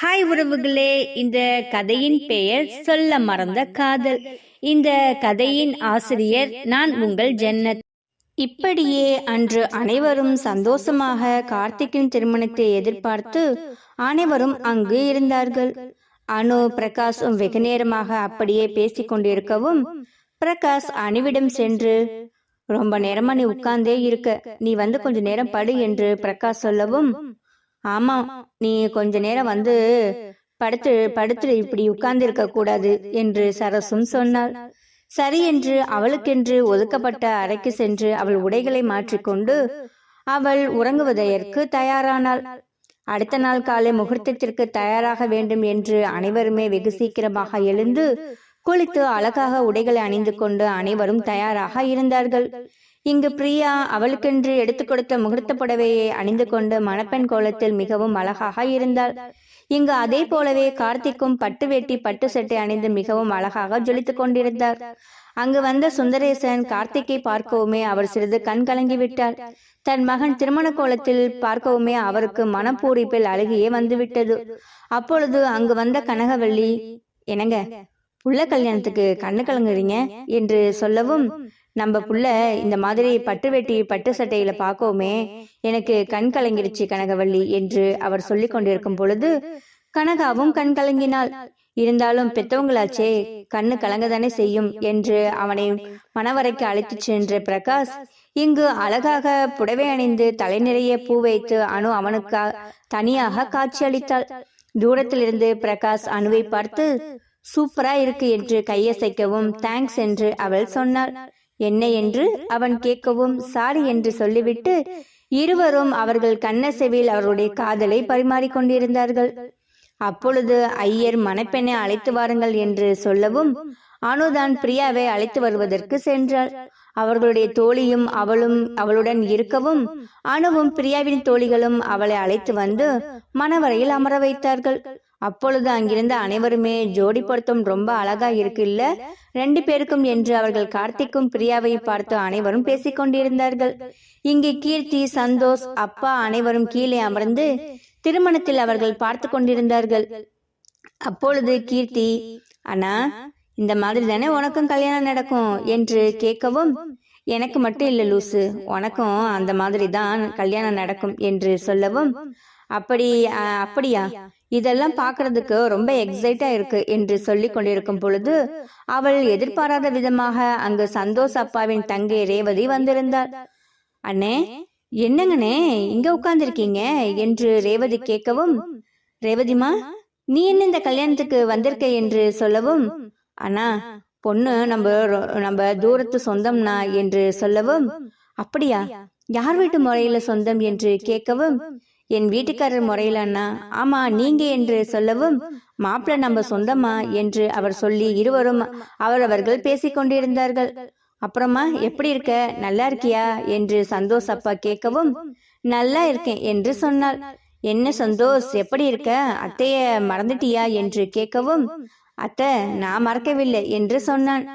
Hi உறவுகளே, இந்த கதையின் பெயர் சொல்ல மறந்த காதல். இந்த கதையின் ஆசிரியர் நான் உங்கள் ஜன்னத். இப்படியே அன்று அனைவரும் சந்தோஷமாக கார்த்திக்கின் திருமணத்தை எதிர்பார்த்து அனைவரும் அங்கு இருந்தார்கள். அனு பிரகாஷும் வெகு நேரமாக அப்படியே பேசிக் கொண்டிருக்கவும் பிரகாஷ் அனுவிடம் சென்று, ரொம்ப நேரமா நீ உட்கார்ந்தே இருக்க, நீ வந்து கொஞ்ச நேரம் படு என்று பிரகாஷ் சொல்லவும், ஆமா, நீ கொஞ்ச நேரம் வந்து படுத்து இப்படி உட்கார்ந்து இருக்க கூடாது என்று சரசும் சொன்னாள். சரி என்று அவளுக்கென்று ஒதுக்கப்பட்ட அறைக்கு சென்று அவள் உடைகளை மாற்றிக்கொண்டு அவள் உறங்குவதற்கு தயாரானாள். அடுத்த நாள் காலை முகூர்த்தத்திற்கு தயாராக வேண்டும் என்று அனைவருமே வெகு சீக்கிரமாக எழுந்து குளித்து அழகாக உடைகளை அணிந்து கொண்டு அனைவரும் தயாராக இருந்தார்கள். இங்கு பிரியா அவளுக்கென்று எடுத்து கொடுத்த முகூர்த்த புடவையை அணிந்து கொண்டு மணப்பெண் கோலத்தில் மிகவும் அழகாக இருந்தாள். இங்கு அதே போலவே கார்த்திக்கும் பட்டு வேட்டி பட்டு சட்டை அணிந்து மிகவும் அழகாக ஜொலித்துக் கொண்டிருந்தார். அங்கு வந்த சுந்தரேசன் கார்த்திக்கை பார்க்கவுமே அவர் சிறிது கண் கலங்கி விட்டார். தன் மகன் திருமண கோலத்தில் பார்க்கவுமே அவருக்கு மனப்பூரிப்பில் அழுகியே வந்துவிட்டது. அப்பொழுது அங்கு வந்த கனகவள்ளி, என்னங்க புள்ள கல்யாணத்துக்கு கண்ணு கலங்குறீங்க என்று சொல்லவும், நம்ம புள்ள இந்த மாதிரி பட்டு வெட்டி பட்டு சட்டையில பார்க்கவுமே எனக்கு கண் கலங்கிடுச்சு கனகவள்ளி என்று அவர் சொல்லி கொண்டிருக்கும் பொழுது கனகாவும் கண் கலங்கினாள். இருந்தாலும் பெத்தவங்களாச்சே, கண்ணு கலங்கதானே செய்யும் என்று அவனை மணவரைக்கு அழைத்து சென்ற பிரகாஷ் இங்கு அழகாக புடவை அணிந்து தலை நிறைய பூ வைத்து அனு அவனுக்கு தனியாக காட்சி அளித்தாள். தூரத்திலிருந்து பிரகாஷ் அனுவை பார்த்து, சூப்பரா இருக்கு என்று கையசைக்கவும் தேங்க்ஸ் என்று அவள் சொன்னாள். என்ன என்று அவன் கேட்கவும் சாரி என்று சொல்லிவிட்டு இருவரும் அவர்கள் கண்ணசெவில் அவருடைய காதலை பரிமாறிக்கொண்டிருந்தார்கள். அப்பொழுது ஐயர் மணப்பெண்ணை அழைத்து வாருங்கள் என்று சொல்லவும் அனுதான் பிரியாவை அழைத்து வருவதற்கு சென்றாள். அவர்களுடைய தோழியும் அவளும் அவளுடன் இருக்கவும் அனுவும் பிரியாவின் தோழிகளும் அவளை அழைத்து வந்து மணவரையில் அமர வைத்தார்கள். அப்பொழுது அங்கிருந்த அனைவருமே ஜோடி பொருத்தம் ரொம்ப அழகா இருக்கு இல்ல ரெண்டு பேருக்கும் என்று அவர்கள் கார்த்திக்கும் பிரியாவை பார்த்து அனைவரும் பேசிக்கொண்டிருந்தார்கள். இங்கே கீர்த்தி, சந்தோஷ், அப்பா அனைவரும் கீழே அமர்ந்து திருமணத்தில் அவர்கள் பார்த்து கொண்டிருந்தார்கள். அப்பொழுது கீர்த்தி, அண்ணா இந்த மாதிரி தானே உனக்கும் கல்யாணம் நடக்கும் என்று கேட்கவும், எனக்கு மட்டும் இல்ல லூசு, உனக்கும் அந்த மாதிரி தான் கல்யாணம் நடக்கும் என்று சொல்லவும், அப்படியா, இதெல்லாம் பார்க்கறதுக்கு ரொம்ப எக்ஸைட்டா இருக்கு என்று சொல்லி கொண்டிருக்கும் பொழுது அவள் எதிர்பாராத விதமாக அங்கு சந்தோஷ் அப்பாவின் தங்கை ரேவதி வந்திருந்தாள். அண்ணே, என்னங்கண்ணே இங்க உட்கார்ந்துருக்கீங்க என்று ரேவதி கேட்கவும், ரேவதிமா நீ என்ன இந்த கல்யாணத்துக்கு வந்திருக்க என்று சொல்லவும், அண்ணா பொண்ணு நம்ம தூரத்து சொந்தம்னா என்று சொல்லவும், அப்படியா, யார் வீட்டு முறையில சொந்தம் என்று கேட்கவும், என் வீட்டுக்காரர் முறையில அண்ணா. ஆமா, நீங்க என்று சொல்லவும், மாப்பிள்ள நம்ம சொந்தமா என்று அவர் சொல்லி இருவரும் அவரவர்கள் பேசிக்கொண்டிருந்தார்கள். அப்புறமா எப்படி இருக்க, நல்லா இருக்கியா என்று சந்தோஷ் அப்பா கேட்கவும், நல்லா இருக்கேன் என்று சொன்னாள். என்ன சந்தோஷ், எப்படி இருக்க, அத்தைய மறந்துட்டியா என்று கேட்கவும், அத்தை நான் மறக்கவில்லை என்று சொன்னான்.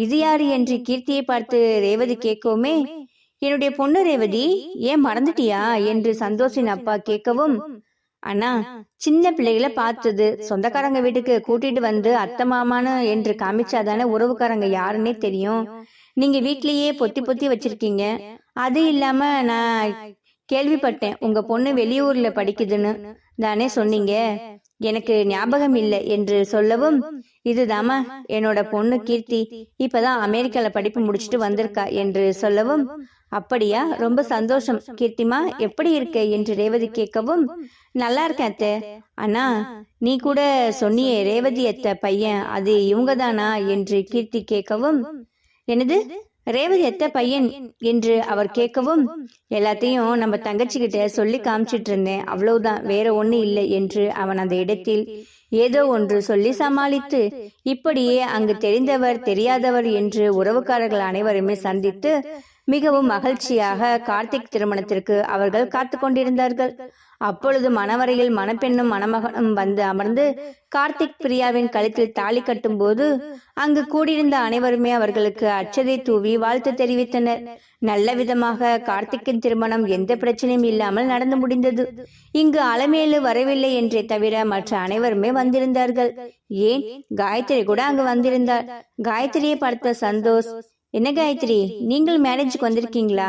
இது யாரு என்று கீர்த்தியை பார்த்து ரேவதி கேட்கவுமே, என்னுடைய பொண்ணு ரேவதி, ஏன் மறந்துட்டியா என்று சந்தோஷின் அப்பா கேட்கவும், அண்ணா சின்ன பிள்ளைகளை பார்த்தது சொந்தக்காரங்க வீட்டுக்கு கூட்டிட்டு வந்து அத்தை மாமான்னு என்று காமிச்சாதானே உறவுக்காரங்க யாருன்னே தெரியும். நீங்க வீட்லயே பொத்தி பொத்தி வச்சிருக்கீங்க. அது இல்லாம நான் கேள்விப்பட்டேன் உங்க பொண்ணு வெளியூர்ல படிக்குதுன்னு தானே சொன்னீங்க, எனக்கு ஞாபகம் இல்லை என்று சொல்லவும், இதுதாமா என்னோட பொண்ணு கீர்த்தி, இப்பதான் அமெரிக்கால படிப்பு முடிச்சுட்டு வந்திருக்கா என்று சொல்லவும், அப்படியா, ரொம்ப சந்தோஷம் கீர்த்திமா, எப்படி இருக்க என்று ரேவதி கேட்கவும், நல்லா இருக்கேன் அத்தை. அண்ணா நீ கூட சொன்னியே ரேவதி அத்தை பையன், அது இவங்க தானா என்று கீர்த்தி கேட்கவும், என்னது ரேவதி அத்தை பையன் என்று அவர் கேட்கவும், எல்லாத்தையும் நம்ம தங்கச்சி கிட்ட சொல்லி காமிச்சிட்டு இருந்தேன், அவ்வளவுதான், வேற ஒண்ணு இல்லை என்று அவன் அந்த இடத்தில் ஏதோ ஒன்று சொல்லி சமாளித்து, இப்படியே அங்கு தெரிந்தவர் தெரியாதவர் என்று உறவுக்காரர்கள் அனைவருமே சந்தித்து மிகவும் மகிழ்ச்சியாக கார்த்திக் திருமணத்திற்கு அவர்கள் காத்து கொண்டிருந்தார்கள். அப்பொழுது மணவரையில் மணப்பெண்ணும் மணமகனும் வந்து அமர்ந்து கார்த்திக் பிரியாவின் கழுத்தில் தாலி கட்டும் போது அங்கு கூடியிருந்த அனைவருமே அவர்களுக்கு அச்சதை தூவி வாழ்த்து தெரிவித்தனர். நல்ல விதமாக கார்த்திக்கின் திருமணம் எந்த பிரச்சனையும் இல்லாமல் நடந்து முடிந்தது. இங்கு அலமேலு வரவில்லை என்றே தவிர மற்ற அனைவருமே வந்திருந்தார்கள். ஏன் காயத்ரி கூட அங்கு வந்திருந்தார். காயத்ரியை பார்த்த சந்தோஷ், என்ன காயத்ரி, நீங்கள் மேரேஜுக்கு வந்திருக்கீங்களா?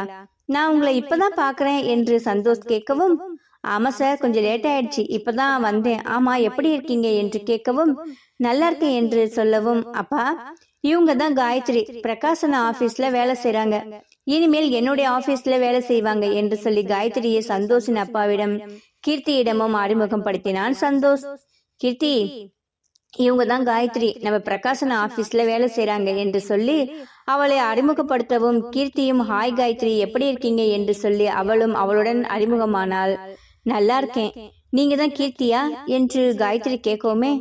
நான் உங்களை இப்பதான் பாக்குறேன் என்று சந்தோஷ் கேட்கவும், ஆமா சார், கொஞ்சம் லேட் ஆயிடுச்சு, இப்பதான் வந்தேன். ஆமா, எப்படி இருக்கீங்க என்று கேட்கவும், நல்லா இருக்கேன் என்று சொல்லவும், அப்பா இவங்க தான் காயத்ரி, பிரகாசன ஆபீஸ்ல வேலை செய்யறாங்க, இனிமேல் என்னுடைய ஆபீஸ்ல வேலை செய்வாங்க என்று சொல்லி காயத்ரியை சந்தோஷின் அப்பாவிடம் கீர்த்தியிடமும் அறிமுகம் படுத்தினான் சந்தோஷ். கீர்த்தி, இவங்க தான் காயத்ரி, நம்ம பிரகாசன ஆபீஸ்ல வேலை செய்யறாங்க என்று சொல்லி அவளை அறிமுகப்படுத்தவும், கீர்த்தியும் ஹாய் காயத்ரி, எப்படி இருக்கீங்க என்று சொல்லி அவளும் அவளுடன் அறிமுகமானாள். நல்லா இருக்கேன், நீங்க தான் கீர்த்தியா என்று காயத்ரி கேட்கவுமே,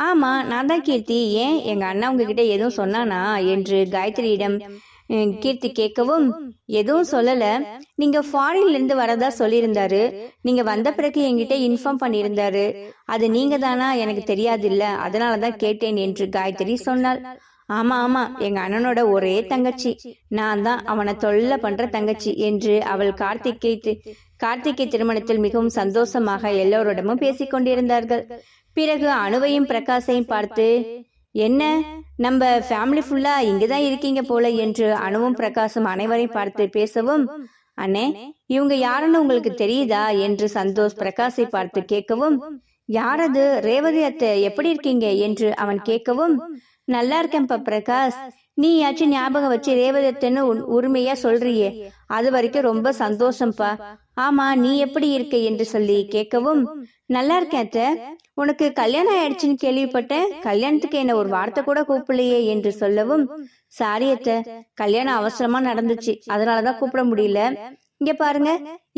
ஆமா நான் தான் கீர்த்தி, ஏன் எங்க அண்ணா உங்ககிட்ட எதுவும் சொன்னானா என்று காயத்ரியிடம் கீர்த்தி கேட்கவும், எதுவும் சொல்லல, நீங்க ஃபாரின்ல இருந்து வரதா சொல்லியிருந்தாரு, நீங்க வந்த பிறகு என்கிட்ட இன்ஃபார்ம் பண்ணியிருந்தாரு, அது நீங்க தானா எனக்கு தெரியாது இல்ல, அதனாலதான் கேட்டேன் என்று காயத்ரி சொன்னாள். ஆமா ஆமா, எங்க அண்ணனோட ஒரே தங்கச்சி, நான் தான் அவனை தொல்லை பண்ற தங்கச்சி என்று அவள் கார்த்திகை திருமணத்தில் மிகவும் சந்தோஷமாக எல்லோரிடமும் பேசிக்கொண்டிருந்தார்கள். பிறகு அனுவையும் பிரகாஷையும் பார்த்து, என்ன நம்ம ஃபேமிலி ஃபுல்லா இங்கதான் இருக்கீங்க போல என்று அனுவும் பிரகாஷும் அனைவரையும் பார்த்து பேசவும், அண்ணே இவங்க யாருன்னு உங்களுக்கு தெரியுதா என்று சந்தோஷ் பிரகாஷை பார்த்து கேட்கவும், யாரது, ரேவதி அத்தை எப்படி இருக்கீங்க என்று அவன் கேட்கவும், நல்லா இருக்கேன்ப்பா பிரகாஷ், நீ யாச்சும் ஞாபகம் வச்சு ரேவதி அத்தைன்னு உரிமையா சொல்றியே, அது வரைக்கும் ரொம்ப சந்தோஷம்ப்பா. ஆமா, நீ எப்படி இருக்க என்று சொல்லி கேட்கவும், நல்லா இருக்கேன் அத்தை, உனக்கு கல்யாணம் ஆயிடுச்சுன்னு கேள்விப்பட்டேன், கல்யாணத்துக்கு என்ன ஒரு வார்த்தை கூட கூப்பிடலையே என்று சொல்லவும், சாரி அத்தை, கல்யாணம் அவசரமா நடந்துச்சு, அதனாலதான் கூப்பிட முடியல. இங்க பாருங்க,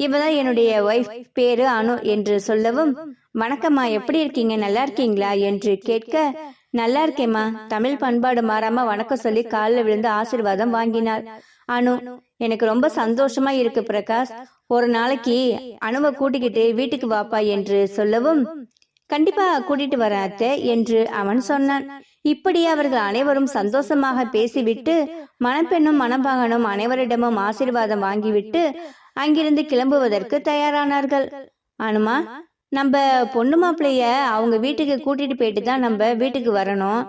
இவதான் என்னுடைய ஒய்ஃப், பேரு அனு என்று சொல்லவும், வணக்கம்மா, எப்படி இருக்கீங்க, நல்லா இருக்கீங்களா என்று கேட்க, நல்லா இருக்கேம்மா, தமிழ் பண்பாடு மாறாம வணக்கம் சொல்லி காலில் விழுந்து ஆசீர்வாதம் வாங்கினாள். அனு, எனக்கு ரொம்ப சந்தோஷமா இருக்கு பிரகாஷ், ஒரு நாளைக்கு அனுவை கூட்டிக்கிட்டு வீட்டுக்கு வாப்பா என்று சொல்லவும், கண்டிப்பா கூட்டிட்டு வர அத்தை என்று அவன் சொன்னான். இப்படி அவர்கள் அனைவரும் சந்தோஷமாக பேசிவிட்டு மணப்பெண்ணும் மணமகனும் அனைவரிடமும் ஆசீர்வாதம் வாங்கிவிட்டு அங்கிருந்து கிளம்புவதற்கு தயாரானார்கள். அனுமா, நம்ம பொண்ணு மாப்பிள்ளைய அவங்க வீட்டுக்கு கூட்டிட்டு போயிட்டு தான் நம்ம வீட்டுக்கு வரணும்,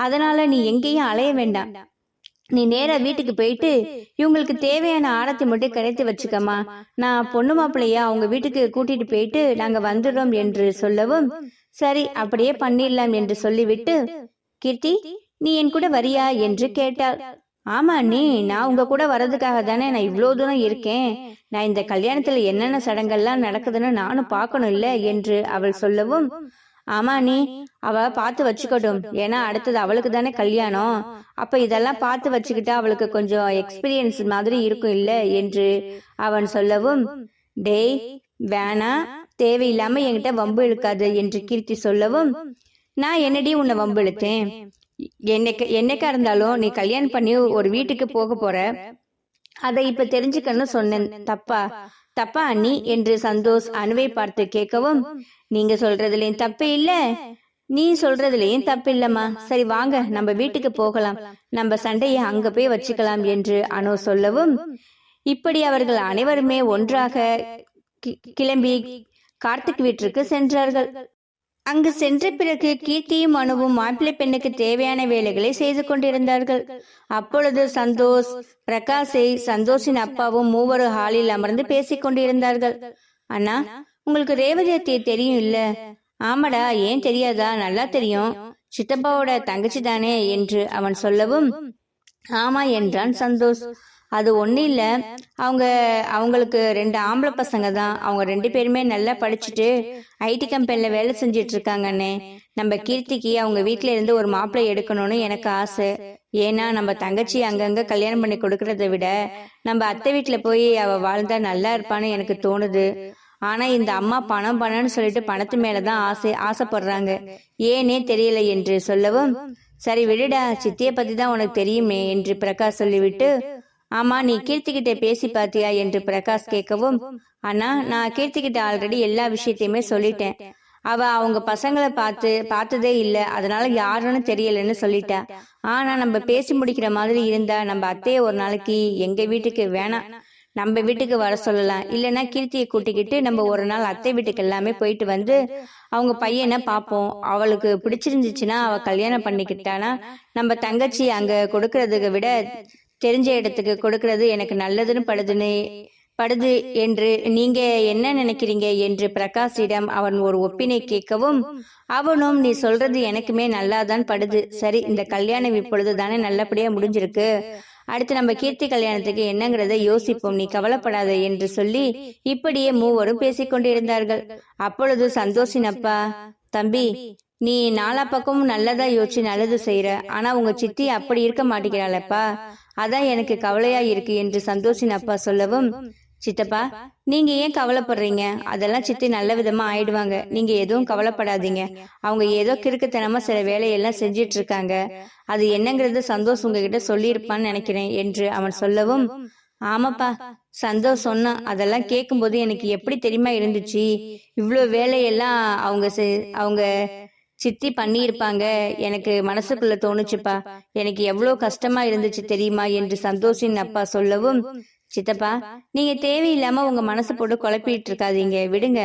அதனால நீ எங்கேயும் அலைய வேண்டாம், நீ நேரா வீட்டுக்கு போயிட்டு இவங்களுக்கு தேவையான ஆரத்தி மட்டும் கிடைத்து வச்சுக்கமா, நான் பொண்ணு மாப்பிள்ளைய அவங்க வீட்டுக்கு கூட்டிட்டு போயிட்டு நாங்க வந்துடுறோம் என்று சொல்லவும், சரி அப்படியே பண்ணிடலாம் என்று சொல்லிவிட்டு, கீர்த்தி நீ என் கூட வரியா என்று கேட்டாள். ஆமா நீ, நான் உங்க கூட வர்றதுக்காக தானே நான் இவ்வளவு தூரம் இருக்கேன், நான் இந்த கல்யாணத்துல என்னென்ன சடங்கெல்லாம் நடக்குதுன்னு நானும் பார்க்கணும் இல்ல என்று அவள் சொல்லவும், ஆமா நீ, அவ பார்த்து வச்சுக்கட்டும், ஏன்னா அடுத்தது அவளுக்கு தானே கல்யாணம், அப்ப இதெல்லாம் பார்த்து வச்சுக்கிட்டா அவளுக்கு கொஞ்சம் எக்ஸ்பீரியன்ஸ் மாதிரி இருக்கும் இல்ல என்று அவன் சொல்லவும், டேய் வேணா, தேவையில்லாம என்கிட்ட வம்பு இழுக்காது என்று கீர்த்தி சொல்லவும், நான் என்னடி உன்னை வம்பு இழுத்தேன், என்னைக்கா இருந்தாலும் நீ கல்யாணம் பண்ணி ஒரு வீட்டுக்கு போக போற, அதை இப்ப தெரிஞ்சுக்கணும் சொன்னேன், தப்பா அண்ணி என்று சந்தோஷ் அனுவை பார்த்து கேட்கவும், நீங்க சொல்றதுலயும் தப்பு இல்ல, நீ சொல்றதுலயும் தப்பு இல்லம்மா, சரி வாங்க நம்ம வீட்டுக்கு போகலாம், நம்ம சண்டையை அங்க போய் வச்சுக்கலாம் என்று அனு சொல்லவும், இப்படி அவர்கள் அனைவருமே ஒன்றாக கிளம்பி கார்த்திக் வீட்டிற்கு சென்றார்கள். அங்கு சென்ற பிறகு கீர்த்தியும் அனுவும் மாப்பிள்ளை பெண்ணுக்கு தேவையான வேலைகளை செய்து கொண்டிருந்தார்கள். அப்பொழுது சந்தோஷ் பிரகாஷை சந்தோஷின் அப்பாவும் மூவரும் ஹாலில் அமர்ந்து பேசிக் கொண்டிருந்தார்கள். அண்ணா, உங்களுக்கு ரேவதி அத்தையை தெரியும் இல்ல? ஆமாடா, ஏன் தெரியாதா, நல்லா தெரியும், சித்தப்பாவோட தங்கச்சி தானே என்று அவன் சொல்லவும், ஆமா என்றான் சந்தோஷ். அது ஒன்றும் இல்லை, அவங்களுக்கு 2 ஆம்பளை பசங்க தான், அவங்க 2 பேருமே நல்லா படிச்சுட்டு ஐடி கம்பெனியில் வேலை செஞ்சிட்டு இருக்காங்கண்ணே. நம்ம கீர்த்திக்கு அவங்க வீட்டில இருந்து ஒரு மாப்பிள்ளை எடுக்கணும்னு எனக்கு ஆசை. ஏன்னா நம்ம தங்கச்சி அங்கங்க கல்யாணம் பண்ணி கொடுக்கறத விட நம்ம அத்தை வீட்டில் போய் அவள் வாழ்ந்தா நல்லா இருப்பான்னு எனக்கு தோணுது. ஆனா இந்த அம்மா பணம்னு சொல்லிட்டு பணத்து மேலதான் ஆசைப்படுறாங்க, ஏனே தெரியல என்று சொல்லவும், சரி விடுடா, சித்தியை பத்தி தான் உனக்கு தெரியுமே என்று பிரகாஷ் சொல்லிவிட்டு, ஆமா, நீ கீர்த்திகிட்ட பேசி பாத்தியா என்று பிரகாஷ் கேட்கவும், அண்ணா நான் கீர்த்திகிட்ட ஆல்ரெடி எல்லா விஷயத்தையுமே சொல்லிட்டேன். அவ அவங்க பசங்களை பார்த்ததே இல்ல, அதனால யாருன்னு தெரியலன்னு சொல்லிட்டா. ஆனா நம்ம பேசி முடிக்கிற மாதிரி இருந்தா நம்ம அத்தைய ஒரு நாளைக்கு எங்க வீட்டுக்கு வேணாம், நம்ம வீட்டுக்கு வர சொல்லலாம். இல்லைன்னா கீர்த்தியை கூட்டிக்கிட்டு நம்ம ஒரு நாள் அத்தை வீட்டுக்கு எல்லாமே போயிட்டு வந்து அவங்க பையனை பார்ப்போம். அவளுக்கு பிடிச்சிருந்துச்சுன்னா அவ கல்யாணம் பண்ணிக்கிட்டானா நம்ம தங்கச்சி அங்க கொடுக்கறதுக்கு விட தெரிஞ்ச இடத்துக்கு கொடுக்கறது எனக்கு நல்லதுன்னு படுது என்று நீங்க என்ன நினைக்கிறீங்க என்று பிரகாஷிடம் அவன் ஒரு ஒப்பினை கேட்கவும், அவனும் நீ சொல்றது எனக்குமே நல்லாதான் படுது. சரி, இந்த கல்யாணம் இப்பொழுது தானே நல்லபடியா முடிஞ்சிருக்கு, அடுத்து நம்ம கீர்த்தி கல்யாணத்துக்கு என்னங்கிறத யோசிப்போம், நீ கவலைப்படாத என்று சொல்லி இப்படியே மூவரும் பேசிக்கொண்டிருந்தார்கள். அப்பொழுது சந்தோஷின் அப்பா, தம்பி நீ நாலா பக்கமும் நல்லதா யோசிச்சு நல்லது செய்யற, ஆனா உங்க சித்தி அப்படி இருக்க மாட்டேங்கிறாளப்பா, அதான் எனக்கு கவலையா இருக்கு என்று சந்தோஷின் அப்பா சொல்லவும், சித்தப்பா நீங்க ஏன் கவலைப்படுறீங்க, அதெல்லாம் சித்தி நல்ல விதமா ஆயிடுவாங்க, நீங்க எதுவும் கவலைப்படாதீங்க. அவங்க ஏதோ கிறுக்குத்தனமா சில வேலையெல்லாம் செஞ்சிட்டு இருக்காங்க, அது என்னங்கிறது சந்தோஷ் உங்ககிட்ட சொல்லியிருப்பான்னு நினைக்கிறேன் என்று அவன் சொல்லவும், ஆமாப்பா சந்தோஷ் சொன்னா, அதெல்லாம் கேட்கும்போது எனக்கு எப்படி தெரியுமா இருந்துச்சு, இவ்வளோ வேலையெல்லாம் அவங்க சித்தி பண்ணியிருப்பாங்க, எனக்கு மனசுக்குள்ள தோணுச்சுப்பா, எனக்கு எவ்வளோ கஷ்டமா இருந்துச்சு தெரியுமா என்று சந்தோஷின் அப்பா சொல்லவும், சித்தப்பா நீங்க தேவையில்லாம உங்க மனசு போட்டு குழப்பிட்டு இருக்காதீங்க, விடுங்க,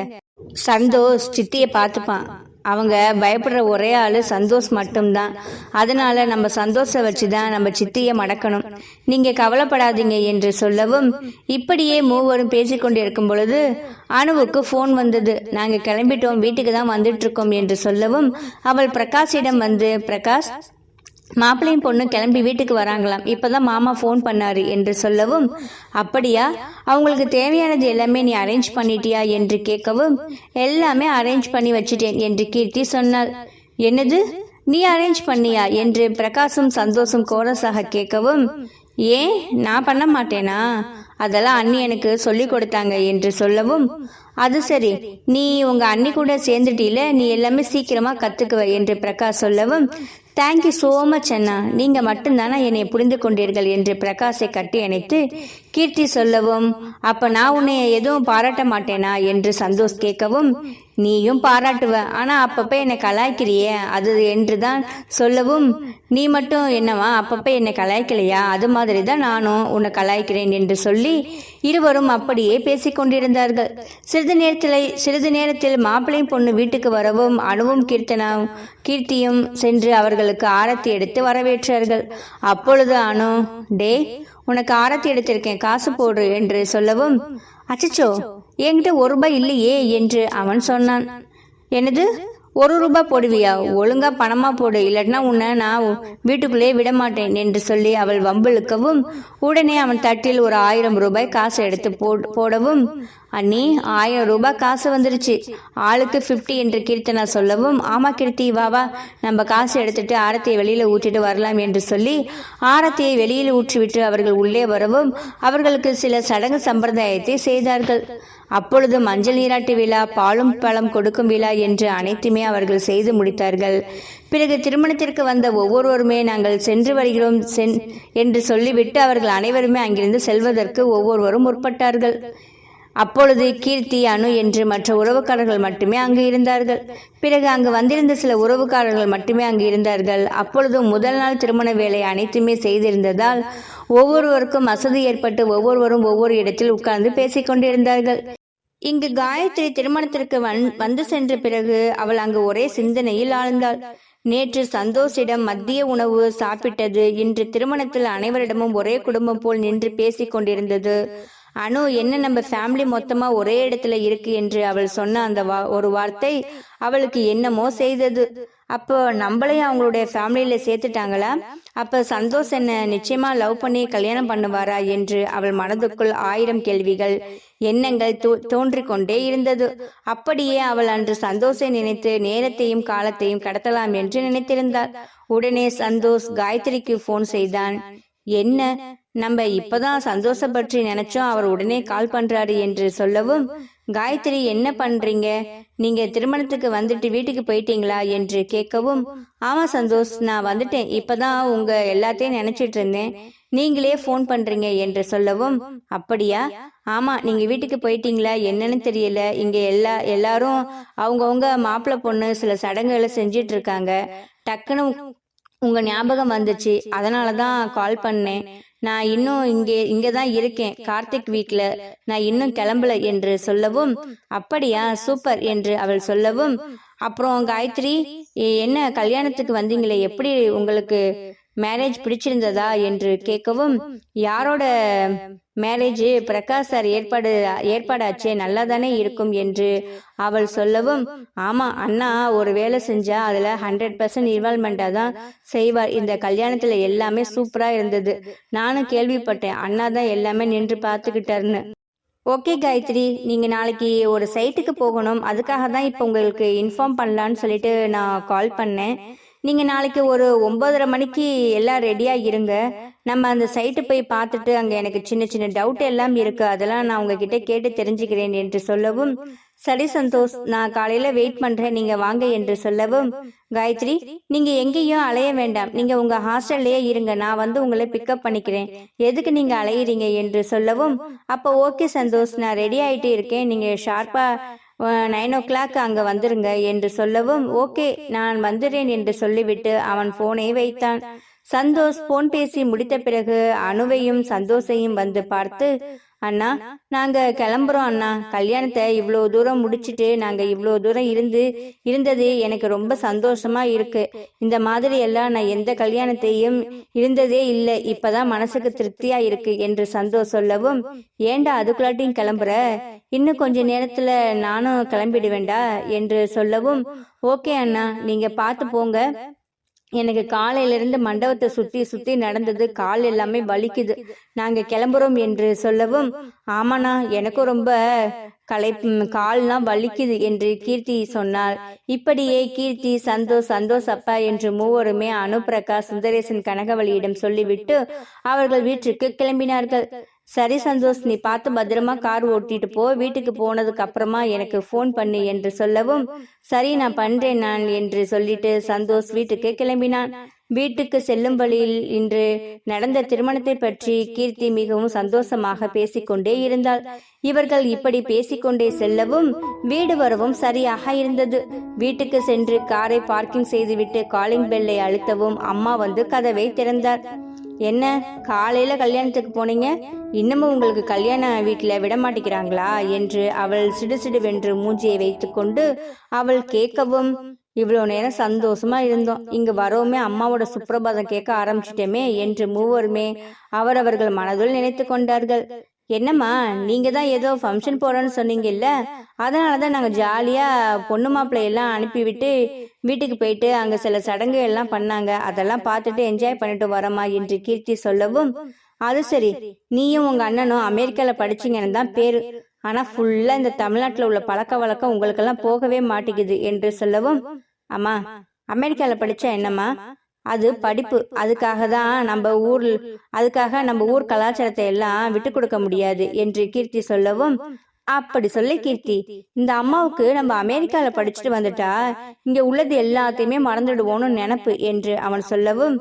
சந்தோஷ் சித்திய பார்த்துப்பான். அவங்க பயப்படுற ஒரே ஆளு சந்தோஷ் மட்டும்தான், அதனால நம்ம சந்தோஷ வச்சுதான் நம்ம சித்திய மடக்கணும், நீங்க கவலைப்படாதீங்க என்று சொல்லவும், இப்படியே மூவரும் பேசிக்கொண்டு இருக்கும் பொழுது அனுவுக்கு போன் வந்தது. நாங்க கிளம்பிட்டோம், வீட்டுக்கு தான் வந்துட்டு இருக்கோம் என்று சொல்லவும், அவள் பிரகாஷிடம் வந்து, பிரகாஷ் மாப்பிள்ளையும் பொண்ணு கிளம்பி வீட்டுக்கு வராங்களாம், இப்பதான் மாமா போன் பண்ணாரு என்று சொல்லவும், அப்படியா, அவங்களுக்கு தேவையானது எல்லாமே நீ அரேஞ்ச் பண்ணிட்டியா என்று கேட்கவும், எல்லாமே அரேஞ்ச் பண்ணி வச்சிட்டேன் என்று கீர்த்தி சொன்னாள். என்னது, நீ அரேஞ்ச் பண்ணியா என்று பிரகாஷும் சந்தோஷும் கோரஸாக கேட்கவும், ஏன் நான் பண்ண மாட்டேனா, அதெல்லாம் அண்ணி எனக்கு சொல்லி கொடுத்தாங்க என்று சொல்லவும், அது சரி, நீ உங்க அண்ணி கூட சேர்ந்துட்டீல, நீ எல்லாமே சீக்கிரமா கத்துக்குவ என்று பிரகாஷ் சொல்லவும், தேங்க்யூ சோ மச் அண்ணா, நீங்க மட்டும்தானா என்னை புரிந்து கொண்டீர்கள் என்று பிரகாஷை கட்டி அணைத்து கீர்த்தி சொல்லவும், அப்ப நான் உன்னை எதுவும் பாராட்ட மாட்டேனா என்று சந்தோஷ் கேட்கவும், நீயும் பாராட்டுவ, ஆனா அப்பப்ப என்னை கலாய்க்கிறியே அது என்றுதான் சொல்லவும், நீ மட்டும் என்னவா அப்பப்ப என்னை கலாய்க்கலையா, அது மாதிரி தான் நானும் உன்னை கலாய்க்கிறேன் என்று சொல்லி இருவரும் அப்படியே பேசிக்கொண்டிருந்தார்கள். சிறிது நேரத்தில் மாப்பிள்ளையும் பொண்ணு வீட்டுக்கு வரவும் அனுவும் கீர்த்தியும் சென்று அவர்களுக்கு ஆரத்தி எடுத்து வரவேற்றார்கள். அப்பொழுது அனு, டே உனக்கு ஆரத்தி எடுத்திருக்கேன், காசு போடு என்று சொல்லவும், அச்சச்சோ என்கிட்ட ₹1 இல்லையே என்று அவன் சொன்னான். என்னது, ₹1 போடுவியா, ஒழுங்கா பணமா போடு, இல்லைன்னா உன்னை நான் வீட்டுக்குள்ளே விட மாட்டேன் என்று சொல்லி அவள் வம்பிழுக்கவும், உடனே அவன் தட்டில் ஒரு ₹1000 காசு எடுத்து போடவும், அண்ணி ₹1000 காசு வந்துருச்சு, ஆளுக்கு 50 என்று கீர்த்தனா சொல்லவும், ஆமா கீர்த்தி வா நம்ம காசு எடுத்துட்டு ஆரத்தியை வெளியில ஊற்றிட்டு வரலாம் என்று சொல்லி ஆரத்தியை வெளியில் ஊற்றிவிட்டு அவர்கள் உள்ளே வரவும் அவர்களுக்கு சில சடங்கு சம்பிரதாயத்தை செய்தார்கள். அப்பொழுது மஞ்சள் நீராட்டு விழா, பாலும் பழம் கொடுக்கும் விழா என்று அனைத்துமே அவர்கள் செய்து முடித்தார்கள். பிறகு திருமணத்திற்கு வந்த ஒவ்வொருவருமே நாங்கள் சென்று வருகிறோம் என்று சொல்லிவிட்டு அவர்கள் அனைவருமே அங்கிருந்து செல்வதற்கு ஒவ்வொருவரும் முற்பட்டார்கள். அப்பொழுது கீர்த்தி, அனு என்று மற்ற உறவுக்காரர்கள் மட்டுமே அங்கு இருந்தார்கள். பிறகு அங்கு வந்திருந்த சில உறவுக்காரர்கள் மட்டுமே அங்கு இருந்தார்கள். அப்பொழுது முதல் நாள் திருமண வேலை அனைத்துமே செய்திருந்ததால் ஒவ்வொருவருக்கும் வசதி ஏற்பட்டு ஒவ்வொருவரும் ஒவ்வொரு இடத்தில் உட்கார்ந்து பேசிக்கொண்டிருந்தார்கள். இங்கு காயத்ரி திருமணத்திற்கு வந்து சென்ற பிறகு அவள் அங்கு ஒரே சிந்தனையில் ஆழ்ந்தாள். நேற்று சந்தோஷிடம் மதிய உணவு சாப்பிட்டது இன்று திருமணத்தில் அனைவரிடமும் ஒரே குடும்பம் போல் நின்று பேசிக் கொண்டிருந்தது. அனு, என்ன நம்ம ஃபேமிலி மொத்தமா ஒரே இடத்துல இருக்கு என்று அவள் சொன்ன அந்த ஒரு வார்த்தை அவளுக்கு என்னமோ செய்தது. அப்போ நம்மளையும் அவங்களுடைய ஃபேமிலியில சேர்த்துட்டாங்களா? அப்ப சந்தோஷ் என்ன நிச்சயமா லவ் பண்ணி கல்யாணம் பண்ணுவாரா என்று அவள் மனதுக்குள் 1000 கேள்விகள், எண்ணங்கள் தோன்றிக்கொண்டே இருந்தது. அப்படியே அவள் அன்று சந்தோஷை நினைத்து நேரத்தையும் காலத்தையும் கடத்தலாம் என்று நினைத்திருந்தாள். உடனே சந்தோஷ் காயத்ரிக்கு போன் செய்தான். என்ன, நம்ம இப்பதான் சந்தோஷம் பற்றி நினைச்சோம், அவர் உடனே கால் பண்றாரு என்று சொல்லவும், காயத்ரி என்ன பண்றீங்க, நீங்க திருமணத்துக்கு வந்துட்டு வீட்டுக்கு போயிட்டீங்களா என்று கேட்கவும், ஆமா சந்தோஷ், நான் வந்துட்டேன், இப்பதான் உங்க எல்லாத்தையும் நினைச்சிட்டு இருந்தேன், நீங்களே ஃபோன் பண்றீங்க என்று சொல்லவும், அப்படியா, ஆமா நீங்க வீட்டுக்கு போயிட்டீங்களா என்னன்னு தெரியல, இங்க எல்லாரும் அவங்கவுங்க மாப்பிள்ளை பொண்ணு சில சடங்குகளை செஞ்சிட்டு இருக்காங்க, டக்குன்னு உங்க ஞாபகம் வந்துச்சு, அதனாலதான் கால் பண்ணேன், நான் இன்னும் இங்கதான் இருக்கேன், கார்த்திக் வீட்ல, நான் இன்னும் கிளம்பல என்று சொல்லவும், அப்படியா சூப்பர் என்று அவள் சொல்லவும், அப்புறம் காயத்ரி என்ன கல்யாணத்துக்கு வந்தீங்களே, எப்படி உங்களுக்கு மேரேஜ் பிடிச்சிருந்ததா என்று கேட்கவும், யாரோட மேரேஜ், பிரகாஷ் சார் ஏற்பாடாச்சே, நல்லா தானே இருக்கும் என்று அவள் சொல்லவும், ஆமா அண்ணா ஒரு வேலை செஞ்சா அதுல 100% இன்வால்மெண்டா தான் செய்வார், இந்த கல்யாணத்துல எல்லாமே சூப்பரா இருந்தது, நானும் கேள்விப்பட்டேன், அண்ணா தான் எல்லாமே நின்று பார்த்துக்கிட்டாருன்னு. ஓகே காயத்ரி, நீங்க நாளைக்கு ஒரு சைட்டுக்கு போகணும், அதுக்காக தான் இப்போ உங்களுக்கு இன்ஃபார்ம் பண்ணலான்னு சொல்லிட்டு நான் கால் பண்ணேன். நீங்க நாளைக்கு ஒரு 9:30 மணிக்கு எல்லாம் ரெடியா இருங்க, நம்ம அந்த சைட்டு போய் பார்த்துட்டு அங்க எனக்கு சின்ன சின்ன டவுட் எல்லாம் இருக்கு, அதெல்லாம் நான் உங்ககிட்ட கேட்டு தெரிஞ்சுக்கிறேன் என்று சொல்லவும், சரி சந்தோஷ், நான் காலையில வெயிட் பண்றேன், நீங்க வாங்க என்று சொல்லவும், காயத்ரி நீங்க எங்கேயும் அலைய வேண்டாம், நீங்க உங்க ஹாஸ்டல்லையே இருங்க, நான் வந்து உங்களை பிக்கப் பண்ணிக்கிறேன், எதுக்கு நீங்க அலையிறீங்க என்று சொல்லவும், அப்போ ஓகே சந்தோஷ், நான் ரெடி ஆயிட்டு இருக்கேன், நீங்க ஷார்ப்பா 9 o'clock அங்க வந்துருங்க என்று சொல்லவும், ஓகே நான் வந்துடுறேன் என்று சொல்லிவிட்டு அவன் போனை வைத்தான். சந்தோஷ் போன் பேசி முடித்த பிறகு அனுவையும் சந்தோஷையும் வந்து பார்த்து, அண்ணா நாங்க கிளம்புறோம் அண்ணா, கல்யாணத்தை இவ்வளோ தூரம் முடிச்சுட்டு நாங்க இவ்வளோ தூரம் இருந்தது எனக்கு ரொம்ப சந்தோஷமா இருக்கு, இந்த மாதிரி எல்லாம் நான் எந்த கல்யாணத்தையும் இருந்ததே இல்லை, இப்பதான் மனசுக்கு திருப்தியா இருக்கு என்று சந்தோஷ் சொல்லவும், ஏண்டா அதுக்குள்ளாட்டியும் கிளம்புற, இன்னும் கொஞ்ச நேரத்துல நானும் கிளம்பிடுவேண்டா என்று சொல்லவும், ஓகே அண்ணா நீங்க பார்த்து போங்க, எனக்கு காலையிலிருந்து மண்டபத்தை சுத்தி சுத்தி நடந்தது, கால் எல்லாமே வலிக்குது, நாங்க கிளம்புறோம் என்று சொல்லவும், ஆமாண்ணா எனக்கும் ரொம்ப கால்லாம் வலிக்குது என்று கீர்த்தி சொன்னாள். இப்படியே கீர்த்தி சந்தோஷ் அப்பா என்று மூவருமே அனுப்பிரகாஷ் சுந்தரேசன் கனகவழியிடம் சொல்லிவிட்டு அவர்கள் வீட்டுக்கு கிளம்பினார்கள். சரி சந்தோஷ், நீ பார்த்து பத்திரமா கார் ஓட்டிட்டு போ, வீட்டுக்கு போனதுக்கு அப்புறமா எனக்கு ஃபோன் பண்ணு என்று சொல்லவும், சரி நான் பண்றேன் நான் என்று சொல்லிட்டு சந்தோஷ் வீட்டுக்கு கிளம்பினான். வீட்டுக்கு செல்லும் வழியில் இன்று நடந்த திருமணத்தை பற்றி கீர்த்தி மிகவும் சந்தோஷமாக பேசிக்கொண்டே இருந்தாள். இவர்கள் இப்படி பேசிக்கொண்டே செல்லவும் வீடு வரவும் சரியாக இருந்தது. வீட்டுக்கு சென்று காரை பார்க்கிங் செய்துவிட்டு காலிங் பெல்லை அழுத்தவும் அம்மா வந்து கதவை திறந்தார். என்ன காலையில கல்யாணத்துக்கு போனீங்க, இன்னமும் உங்களுக்கு கல்யாண வீட்டுல விட மாட்டேங்கிறாங்களா என்று அவள் சிடுசிடுவென்று மூஞ்சியை வைத்து கொண்டு அவள் கேட்கவும், இவ்வளோ நேரம் சந்தோஷமா இருந்தோம், இங்க வரவுமே அம்மாவோட சுப்பிரபாதம் கேட்க ஆரம்பிச்சிட்டோமே என்று மூவருமே அவரவர்கள் மனதுள் நினைத்து கொண்டார்கள். என்னம்மா நீங்க தான் ஏதோ ஃபங்க்ஷன் போறோன்னு சொன்னீங்கல்ல, அதனாலதான் நாங்க ஜாலியா பொண்ணு மாப்பிள்ளை எல்லாம் அனுப்பிவிட்டு வீட்டுக்கு போயிட்டு அங்க சில சடங்கு எல்லாம் பண்ணாங்க, அதெல்லாம் பார்த்துட்டு என்ஜாய் பண்ணிட்டு வரமா என்று கீர்த்தி சொல்லவும், அது சரி நீயும் உங்க அண்ணனும் அமெரிக்கால படிச்சீங்கன்னு தான் பேரு, ஆனா ஃபுல்லா இந்த தமிழ்நாட்டுல உள்ள பழக்க வழக்கம் உங்களுக்கெல்லாம் போகவே மாட்டேங்குது என்று சொல்லவும், அம்மா அமெரிக்கால படிச்சா என்னம்மா, அது படிப்பு, அதுக்காக நம்ம ஊர் கலாச்சாரத்தை எல்லாம் விட்டு கொடுக்க முடியாது என்று கீர்த்தி சொல்லவும், அப்படி சொல்லி கீர்த்தி, இந்த அம்மாவுக்கு நம்ம அமெரிக்கால படிச்சுட்டு வந்துட்டா இங்க உள்ளது எல்லாத்தையுமே மறந்துடுவோன்னு நினைப்பு என்று அவன் சொல்லவும்,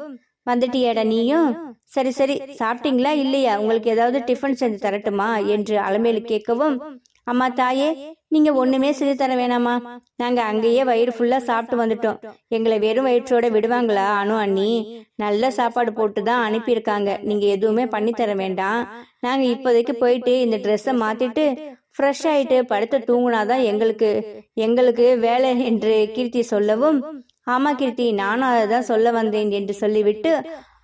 வந்துட்டியாடா நீயும், சரி சரி சாப்பிட்டீங்களா இல்லையா, உங்களுக்கு ஏதாவது டிஃபன் செஞ்சு தரட்டுமா என்று அலமேலு கேட்கவும், அம்மா தாயே நீங்க ஒண்ணுமே செஞ்சு தர வேணாமா, நாங்க அங்கேயே வயிறு ஃபுல்லா சாப்பிட்டு வந்துட்டோம், எங்களை வெறும் வயிற்றோட விடுவாங்களா அனு அண்ணி, நல்ல சாப்பாடு போட்டு தான் அனுப்பியிருக்காங்க, நீங்க எதுவுமே பண்ணி தர வேண்டாம், நாங்க இப்போதைக்கு போயிட்டு இந்த ட்ரெஸ்ஸை மாத்திட்டு ஃப்ரெஷ் ஆயிட்டு படுத்து தூங்குனாதான் எங்களுக்கு வேலை என்று கீர்த்தி சொல்லவும், ஆமா கீர்த்தி நானும் அதை தான் சொல்ல வந்தேன் என்று சொல்லிவிட்டு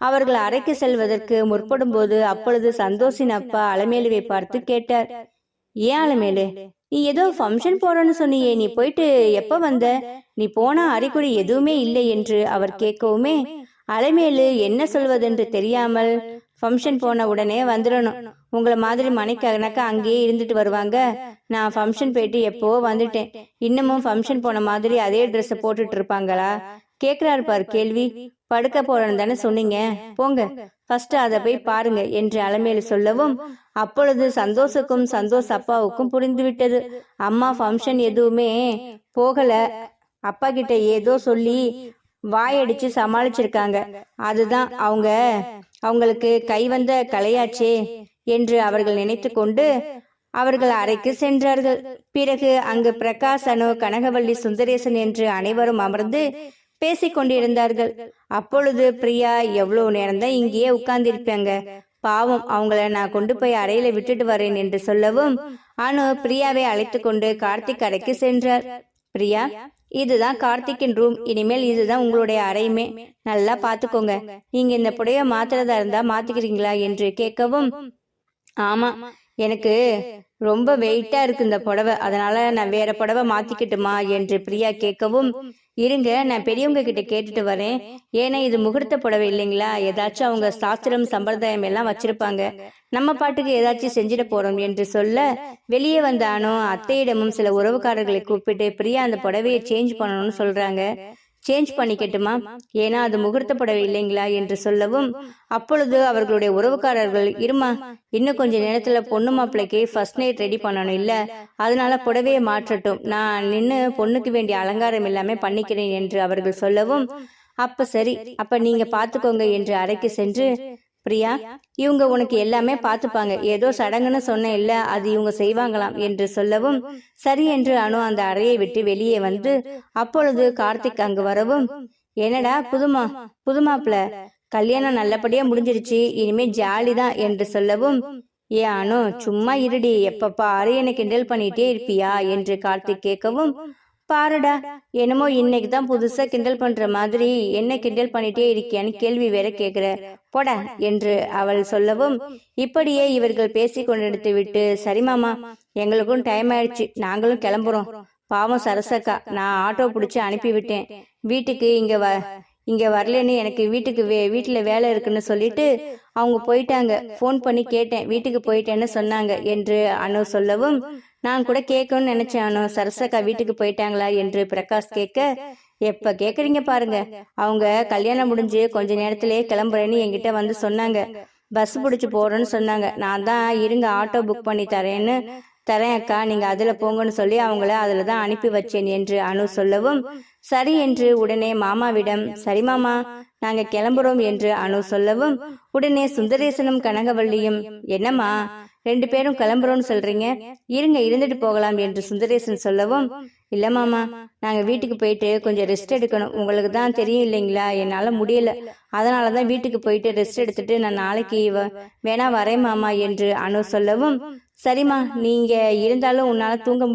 அவர்கள் அறைக்கு செல்வதற்கு முற்படும் போது அப்பொழுது சந்தோஷின் அப்பா அலமேலுவை பார்த்து கேட்டார், ஏன் அலமேலு நீ ஏதோ ஃபங்க்ஷன் போறோன்னு சொன்னியே, நீ போயிட்டு எப்ப வந்த, நீ போனா அறிகுறி எதுவுமே இல்லை என்று அவர் கேட்கவுமே அலமேலு என்ன சொல்வதென்று தெரியாமல், ஃபங்க்ஷன் போன உடனே வந்துடணும், உங்களை மாதிரி மணிக்கணக்கா அங்கேயே இருந்துட்டு வருவாங்க, நான் ஃபங்க்ஷன் போயிட்டு எப்போ வந்துட்டேன், இன்னமும் ஃபங்க்ஷன் போன மாதிரி அதே ட்ரெஸ்ஸை போட்டுட்டு இருப்பாங்களா, கேட்கிறாரு பாரு கேள்வி. படுக்க போறேன்னு தானே சொன்னீங்க, போங்க ஃபர்ஸ்ட் அதை போய் பாருங்க என்று அலமேலு சொல்லவும், அப்பொழுது சந்தோஷுக்கும் சந்தோஷ் அப்பாவுக்கும் புரிந்துவிட்டது. அம்மா ஃபங்க்ஷன் எதுவுமே போகல, அப்பா கிட்ட ஏதோ சொல்லி வாயடிச்சு சமாளிச்சிருக்காங்க, அதுதான் அவங்களுக்கு கை வந்த கலையாச்சே என்று அவர்கள் நினைத்து கொண்டு அவர்கள் அறைக்கு சென்றார்கள். பிறகு அங்கு பிரகாஷ், அனு, கனகவள்ளி, சுந்தரேசன் என்று அனைவரும் அமர்ந்து பேசிக்கொண்டிருந்தார்கள். அப்பொழுது பிரியா, எவ்வளவு நேரம்தான் இங்கேயே உட்கார்ந்திருப்பாங்க, பாவம் அவங்கள நான் கொண்டு போய் அறையில விட்டுட்டு வரேன் என்று சொல்லவும், அனு பிரியாவை அழைத்து கொண்டு கார்த்திக் அறைக்கு சென்றார். பிரியா, இதுதான் கார்த்திக்கின் ரூம், இனிமேல் இதுதான் உங்களுடைய அறையுமே, நல்லா பாத்துக்கோங்க, நீங்க இந்த புடவை மாத்துறதா இருந்தா மாத்திக்கிறீங்களா என்று கேட்கவும், ஆமா எனக்கு ரொம்ப வெயிட்டா இருக்கு இந்த புடவை, அதனால நான் வேற புடவை மாத்திக்கிட்டுமா என்று பிரியா கேட்கவும், இருங்க நான் பெரியவங்க கிட்ட கேட்டுட்டு வரேன், ஏன்னா இது முகூர்த்த புடவை இல்லைங்களா, ஏதாச்சும் அவங்க சாஸ்திரம் சம்பிரதாயம் எல்லாம் வச்சிருப்பாங்க, நம்ம பாட்டுக்கு ஏதாச்சும் செஞ்சிட போறோம் என்று சொல்ல, வெளியே வந்த அனு அத்தையிடமும் சில உறவுக்காரர்களை கூப்பிட்டு பிரியா அந்த புடவையை சேஞ்ச் பண்ணணும்னு சொல்றாங்க, சேஞ்ச் பண்ணிக்கட்டுமா, ஏன்னா அது முகூர்த்த புடவை இல்லைங்களா என்று சொல்லவும், அப்பொழுது அவர்களுடைய உறவுக்காரர்கள், இருமா இன்னும் கொஞ்ச நேரத்துல பொண்ணு மாப்பிள்ளைக்கு ஃபர்ஸ்ட் நைட் ரெடி பண்ணணும் இல்ல, அதனால புடவையை மாற்றட்டும், நான் நின்று பொண்ணுக்கு வேண்டிய அலங்காரம் எல்லாமே பண்ணிக்கிறேன் என்று அவர்கள் சொல்லவும், அப்ப சரி, அப்ப நீங்க பாத்துக்கோங்க என்று அறைக்கு சென்று, பிரியா இவங்க உனக்கு எல்லாமே பார்த்துப்பாங்க, ஏதோ சடங்குன்னு சொன்ன இல்ல, அது இவங்க செய்வாங்களாம் என்று சொல்லவும், சரி என்று அனு அந்த அறையை விட்டு வெளியே வந்து, அப்பொழுது கார்த்திக் அங்கு வரவும், என்னடா புதுமாப்பிள்ள கல்யாணம் நல்லபடியா முடிஞ்சிருச்சு, இனிமே ஜாலிதான் என்று சொல்லவும், ஏ அனு சும்மா இருடி, எப்ப பாரு என்னை கிண்டல் பண்ணிட்டே இருப்பியா என்று கார்த்திக் கேட்கவும், பாருடா என்னமோ இன்னைக்கு தான் புதுசா கிண்டல் பண்ற மாதிரி என்ன கிண்டல் பண்ணிட்டே இருக்கியான்னு கேள்வி வேற கேக்குற, போடா என்று அவள் சொல்லவும், இப்படியே இவர்கள் பேசி கொண்டெடுத்து விட்டு, சரி மாமா எங்களுக்கும் டைம் ஆயிடுச்சு, நாங்களும் கிளம்புறோம், பாவம் சரசக்கா நான் ஆட்டோ பிடிச்சி அனுப்பி விட்டேன், வீட்டுக்கு இங்க வரலன்னு எனக்கு வீட்டுல வேலை இருக்குன்னு சொல்லிட்டு அவங்க போயிட்டாங்க, போன் பண்ணி கேட்டேன், வீட்டுக்கு போயிட்டேன்னு சொன்னாங்க என்று அனு சொல்லவும், நான் கூட கேட்கணும்னு நினைச்சேன் அனு, சரசக்கா வீட்டுக்கு போயிட்டாங்களா என்று பிரகாஷ் கேட்க, எப்ப கேக்குறீங்க பாருங்க, அவங்க கல்யாணம் முடிஞ்சு கொஞ்ச நேரத்திலேயே கிளம்புறேன்னு என்கிட்ட வந்து சொன்னாங்க, பஸ் பிடிச்சு போறேன்னு சொன்னாங்க, நான் தான் இருங்க ஆட்டோ புக் பண்ணி தரேன் அக்கா, நீங்க அதுல போங்கன்னு சொல்லி அவங்கள அதுலதான் அனுப்பி வச்சேன் என்று அனு சொல்லவும், சரி என்று உடனே மாமாவிடம், சரி மாமா நாங்க கிளம்புறோம் என்று அனு சொல்லவும், உடனே சுந்தரேசனும் கனகவள்ளியும், என்னம்மா 2 பேரும் கிளம்புறோம்னு சொல்றீங்க, இருங்க இருந்துட்டு போகலாம் என்று சுந்தரேசன் சொல்லவும், இல்ல மாமா நாங்க வீட்டுக்கு போயிட்டு கொஞ்சம் ரெஸ்ட் எடுக்கணும், உங்களுக்கு தான் தெரியும் இல்லைங்களா என்னால முடியல, அதனாலதான் வீட்டுக்கு போயிட்டு ரெஸ்ட் எடுத்துட்டு நான் நாளைக்கு வேணா வரேன் மாமா என்று அனு சொல்லவும், சரிம்மா நீங்க இருந்தாலும் உன்னால தூங்க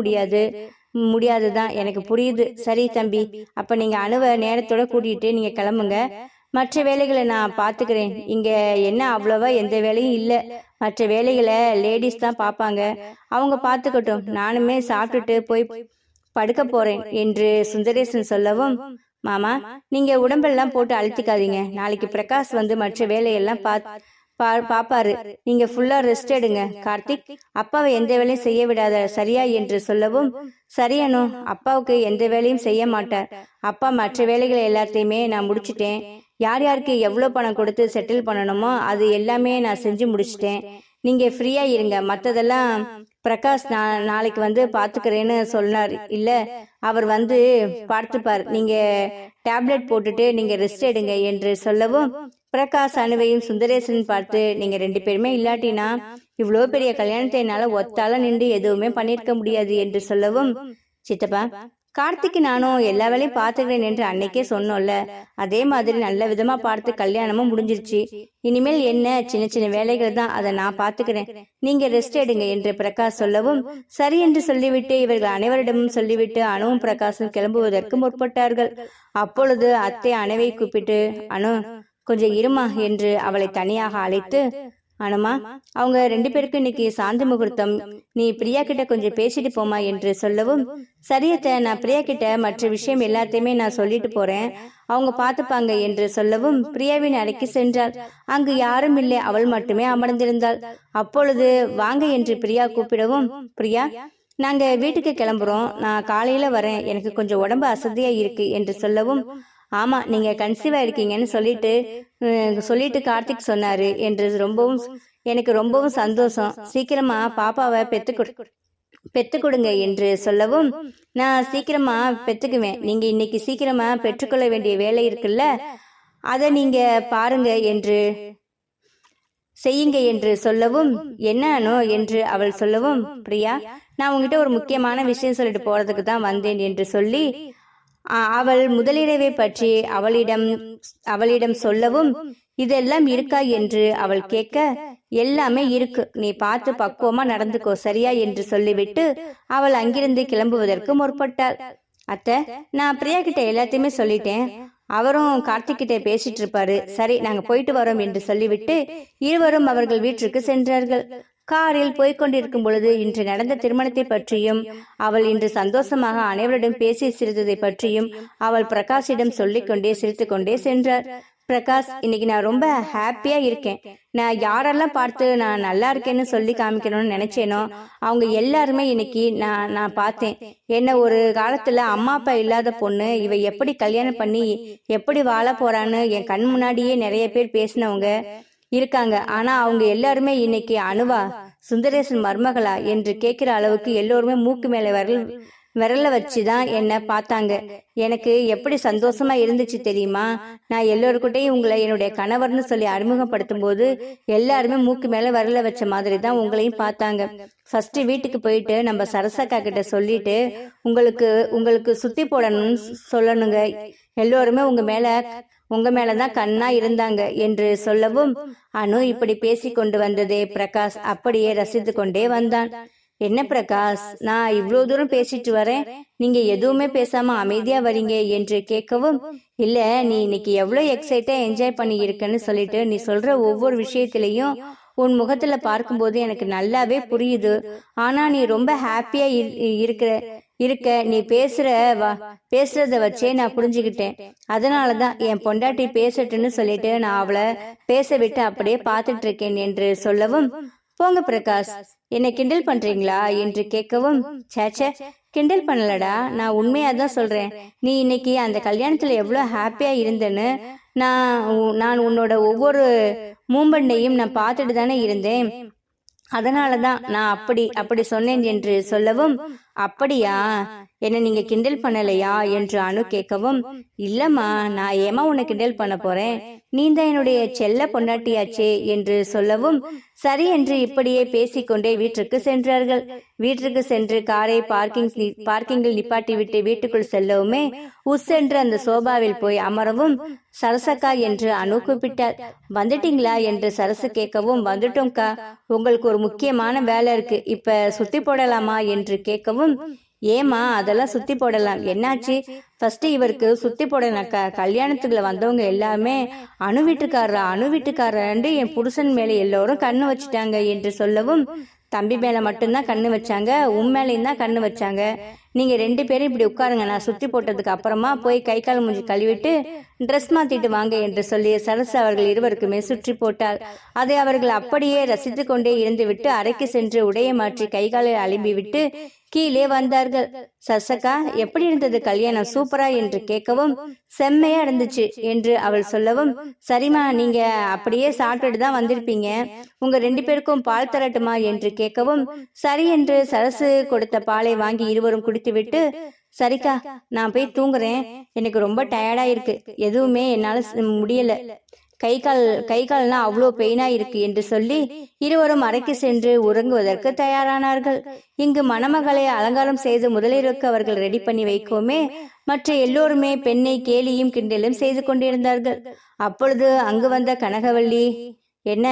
முடியாதுதான் எனக்கு புரியுது, சரி தம்பி அப்ப நீங்க அணுவை நேரத்தோட கூட்டிட்டு நீங்க கிளம்புங்க, மற்ற வேலைகளை நான் பாத்துக்கிறேன், இங்க என்ன அவ்வளவா எந்த வேலையும் இல்ல, மற்ற வேலைகளை லேடிஸ் தான் பாப்பாங்க, அவங்க பாத்துக்கட்டும், நானுமே சாப்பிட்டுட்டு போய் படுக்க போறேன் என்று சுந்தரேசன் சொல்லவும், மாமா நீங்க உடம்பெல்லாம் போட்டு அழுத்திக்காதீங்க, நாளைக்கு பிரகாஷ் வந்து மற்ற வேலையெல்லாம் பாப்பாரு, நீங்க ஃபுல்லா ரெஸ்ட் எடுங்க, கார்த்திக் அப்பாவை எந்த வேலையும் செய்ய விடாத சரியா என்று சொல்லவும், சரியானோ அப்பாவுக்கு எந்த வேலையும் செய்ய மாட்டார், அப்பா மற்ற வேலைகளை எல்லாத்தையுமே நான் முடிச்சிட்டேன், யார் யாருக்கு எவ்வளவு பணம் கொடுத்து செட்டில் பண்ணணுமோ அது எல்லாமே நான் செஞ்சு முடிச்சிட்டேன், நீங்க ஃப்ரீயா இருங்க, மற்றதெல்லாம் பிரகாஷ் நாளைக்கு வந்து பாத்துக்கிறேன்னு சொன்னார் இல்ல, அவர் வந்து பார்த்துப்பார், நீங்க டேப்லெட் போட்டுட்டு நீங்க ரெஸ்ட் எடுங்க என்று சொல்லவும், பிரகாஷ் அணுவையும் சுந்தரேசன் பார்த்து, நீங்க 2 பேருமே இல்லாட்டினா இவ்வளோ பெரிய கல்யாணத்தை என்னால ஒத்தால நின்று எதுவுமே பண்ணிருக்க முடியாது என்று சொல்லவும், சித்தப்பா கார்த்திக்கு நானும் எல்லா வேலையும் பார்த்துக்கிறேன் என்று அன்னைக்கே சொன்னோம்ல, அதே மாதிரி நல்ல விதமா பார்த்து கல்யாணமும் முடிஞ்சிருச்சு, இனிமேல் என்ன சின்ன சின்ன வேலைகள் தான், அதை நான் பார்த்துக்கிறேன், நீங்க ரெஸ்ட் எடுங்க என்று பிரகாஷ் சொல்லவும், சரி என்று சொல்லிவிட்டு இவர்கள் அனைவரிடமும் சொல்லிவிட்டு அணுவும் பிரகாஷும் கிளம்புவதற்கு முற்பட்டார்கள். அப்பொழுது அத்தை அணுவை கூப்பிட்டு, அனு கொஞ்சம் இருமா என்று அவளை தனியாக அழைத்து, அனுமா அவங்க 2 பேருக்கு இன்னைக்கு சாந்தி முகூர்த்தம், நீ பிரியா கிட்ட கொஞ்சம் பேசிட்டு போமா என்று சொல்லவும், சரியத்த நான் பிரியா கிட்ட மற்ற விஷயம் எல்லாத்தையுமே நான் சொல்லிட்டு போறேன், அவங்க பார்த்துப்பாங்க என்று சொல்லவும், பிரியாவின் அறைக்கு சென்றாள். அங்கு யாரும் இல்லை, அவள் மட்டுமே அமர்ந்திருந்தாள். அப்பொழுது வாங்க என்று பிரியா கூப்பிடவும், பிரியா நாங்க வீட்டுக்கு கிளம்புறோம், நான் காலையில வரேன், எனக்கு கொஞ்சம் உடம்பு அசதியா இருக்கு என்று சொல்லவும், ஆமாம் நீங்கள் கன்சீவாக இருக்கீங்கன்னு சொல்லிட்டு கார்த்திக் சொன்னார் என்று எனக்கு ரொம்பவும் சந்தோஷம். சீக்கிரமாக பாப்பாவை பெத்து கொடுங்க என்று சொல்லவும், நான் சீக்கிரமா பெத்துக்குவேன். நீங்க இன்னைக்கு சீக்கிரமா பெற்றுக்கொள்ள வேண்டிய வேலை இருக்குல்ல, அதை நீங்க பாருங்க என்று செய்யுங்க என்று சொல்லவும், என்னனோ என்று அவள் சொல்லவும், பிரியா நான் உங்ககிட்ட ஒரு முக்கியமான விஷயம் சொல்லிட்டு போறதுக்கு தான் வந்தேன் என்று சொல்லி அவள் முதலிரவை பற்றி அவளிடம் சொல்லவும், இதெல்லாம் இருக்கா என்று அவள் கேட்க, எல்லாமே இருக்கு, நீ பார்த்து பக்குவமா நடந்துக்கோ சரியா என்று சொல்லிவிட்டு அவள் அங்கிருந்து கிளம்புவதற்கு முற்பட்டாள். அத்தை, நான் பிரியா கிட்ட எல்லாத்தையுமே சொல்லிட்டேன், அவரும் கார்த்திக் கிட்ட பேசிட்டு இருப்பாரு, சரி நாங்க போயிட்டு வரோம் என்று சொல்லிவிட்டு இருவரும் அவர்கள் வீட்டிற்கு சென்றார்கள். காரில் போய்கொண்டிருக்கும் பொழுது இன்று நடந்த திருமணத்தை பற்றியும் அவள் இன்று சந்தோஷமாக அனைவரிடம் பேசி சிரித்ததை பற்றியும் அவள் பிரகாஷிடம் சொல்லிக்கொண்டே சிரித்து கொண்டே சென்றார். பிரகாஷ், இன்னைக்கு நான் ரொம்ப ஹாப்பியா இருக்கேன். நான் யாரெல்லாம் பார்த்து நான் நல்லா இருக்கேன்னு சொல்லி காமிக்கணும்னு நினைச்சேனோ அவங்க எல்லாருமே இன்னைக்கு நான் பார்த்தேன். என்ன ஒரு காலத்துல அம்மா அப்பா இல்லாத பொண்ணு இவ எப்படி கல்யாணம் பண்ணி எப்படி வாழ போறான்னு என் கண் முன்னாடியே நிறைய பேர் பேசினவங்க இருக்காங்க. ஆனா அவங்க எல்லாருமே இன்னைக்கு அனுவா சுந்தரேசன் மருமகளா என்று கேட்கிற அளவுக்கு எல்லோருமே மூக்கு மேல விரல வச்சுதான் என்ன பார்த்தாங்க. எனக்கு எப்படி சந்தோஷமா இருந்துச்சு தெரியுமா? நான் எல்லோருக்கிட்டையும் உங்களை என்னுடைய கணவர்னு சொல்லி அறிமுகப்படுத்தும் போது எல்லாருமே மூக்கு மேல விரல வச்ச மாதிரி தான் உங்களையும் பார்த்தாங்க. ஃபர்ஸ்ட் வீட்டுக்கு போயிட்டு நம்ம சரசக்கா கிட்ட சொல்லிட்டு உங்களுக்கு சுத்தி போடணும்னு சொல்லணுங்க. எல்லோருமே உங்க மேலதான் கண்ணா இருந்தாங்க என்று சொல்லவும், அனு இப்படி பேசி கொண்டு வந்ததே பிரகாஷ் அப்படியே ரசித்து கொண்டே வந்தான். என்ன பிரகாஷ், நான் இவ்வளவு தூரம் பேசிட்டு வரேன், நீங்க எதுவுமே பேசாம அமைதியா வரீங்க என்று கேட்கவும், இல்ல நீ இன்னைக்கு எவ்வளவு எக்ஸைட்டா என்ஜாய் பண்ணி இருக்கன்னு சொல்லிட்டு நீ சொல்ற ஒவ்வொரு விஷயத்திலையும் உன் முகத்துல பார்க்கும்போது எனக்கு நல்லாவே புரியுது. ஆனா நீ ரொம்ப ஹாப்பியா இருக்க நீ பேசுறத வச்சே நான் புரிஞ்சுக்கிட்டேன். அதனாலதான் என் பொண்டாட்டி பேசட்டுன்னு சொல்லிட்டு நான் அவளை பேச விட்டு அப்படியே பார்த்துட்டு இருக்கேன் என்று சொல்லவும், போங்க பிரகாஷ், என்னை கிண்டல் பண்றீங்களா என்று கேட்கவும், சேச்சே கிண்டல் பண்ணலடா, நான் உண்மையாதான் சொல்றேன். நீ இன்னைக்கு அந்த கல்யாணத்துல எவ்வளவு ஹாப்பியா இருந்தேன்னு நான் உன்னோட ஒவ்வொரு மூமெண்டையும் நான் பார்த்துட்டு தானே இருந்தேன். அதனாலதான் நான் அப்படி சொன்னேன் என்று சொல்லவும், அப்படியா, என்ன நீங்க கிண்டல் பண்ணலையா என்று அனு கேட்கவும், இல்லம்மா நான் ஏமா உன்னை கிண்டல் பண்ண போறேன், நீ தான் என்னுடைய செல்ல பொண்டாட்டியாச்சே என்று சொல்லவும், சரி என்று இப்படியே பேசிக்கொண்டே வீட்டிற்கு சென்றார்கள். வீட்டிற்கு சென்று காரை பார்க்கிங்கில் நிப்பாட்டி விட்டு வீட்டுக்குள் செல்லவுமே உஸ்ஸென்று அந்த சோபாவில் போய் அமரவும், சரசக்கா என்று அனு கூப்பிட்டாள். வந்துட்டீங்களா என்று சரசு கேட்கவும், வந்துட்டோம்க்கா, உங்களுக்கு ஒரு முக்கியமான வேலை இருக்கு, இப்ப சுத்தி போடலாமா என்று கேட்கவும், ஏமா அதெல்லாம் சுத்தி போடலாம், என்னாச்சு? ஃபர்ஸ்ட் இவருக்கு சுத்தி போடனாக்கா, கல்யாணத்துக்குள்ள வந்தவங்க எல்லாமே அணு வீட்டுக்காரண்டு என் புருஷன் மேல எல்லோரும் கண்ணு வச்சுட்டாங்க என்று சொல்லவும், தம்பி மேல மட்டும்தான் கண்ணு வச்சாங்க, உன் மேலையும் தான் கண்ணு வச்சாங்க. நீங்க 2 பேரும் இப்படி உட்காருங்க, நான் சுத்தி போட்டதுக்கு அப்புறமா போய் கை கால் மூஞ்சி கழுவிட்டு ட்ரெஸ் மாத்திட்டு வாங்க என்று சொல்லி சரசு அவர்கள் இருவருக்குமே சுற்றி போட்டாள். அதை அவர்கள் அப்படியே ரசித்து கொண்டே இருந்து விட்டு அறைக்கு சென்று உடைய மாற்றி கைகாலை அலும்பி விட்டு கீழே வந்தார்கள். சரசக்கா, எப்படி இருந்தது கல்யாணம்? சூப்பரா என்று கேட்கவும், செம்மையா இருந்துச்சு என்று அவள் சொல்லவும், சரிமா நீங்க அப்படியே சாப்பிட்டுட்டு தான் வந்திருப்பீங்க, உங்க 2 பேருக்கும் பால் தரட்டுமா என்று கேட்கவும், சரி என்று சரசு கொடுத்த பாலை வாங்கி இருவரும் குடித்துவிட்டு, சரிக்கா நான் போய் தூங்குறேன், எனக்கு ரொம்ப டயர்டா இருக்கு, எதுவுமே என்னால முடியல, கை கால்னா அவ்வளோ பெயினா இருக்கு என்று சொல்லி இருவரும் அறைக்கு சென்று உறங்குவதற்கு தயாரானார்கள். இங்கு மணமகளை அலங்காரம் செய்து முதலிரவுக்கு அவர்கள் ரெடி பண்ணி வைக்கோமே மற்ற எல்லோருமே பெண்ணை கேலியும் கிண்டலும் செய்து கொண்டிருந்தார்கள். அப்பொழுது அங்கு வந்த கனகவள்ளி, என்ன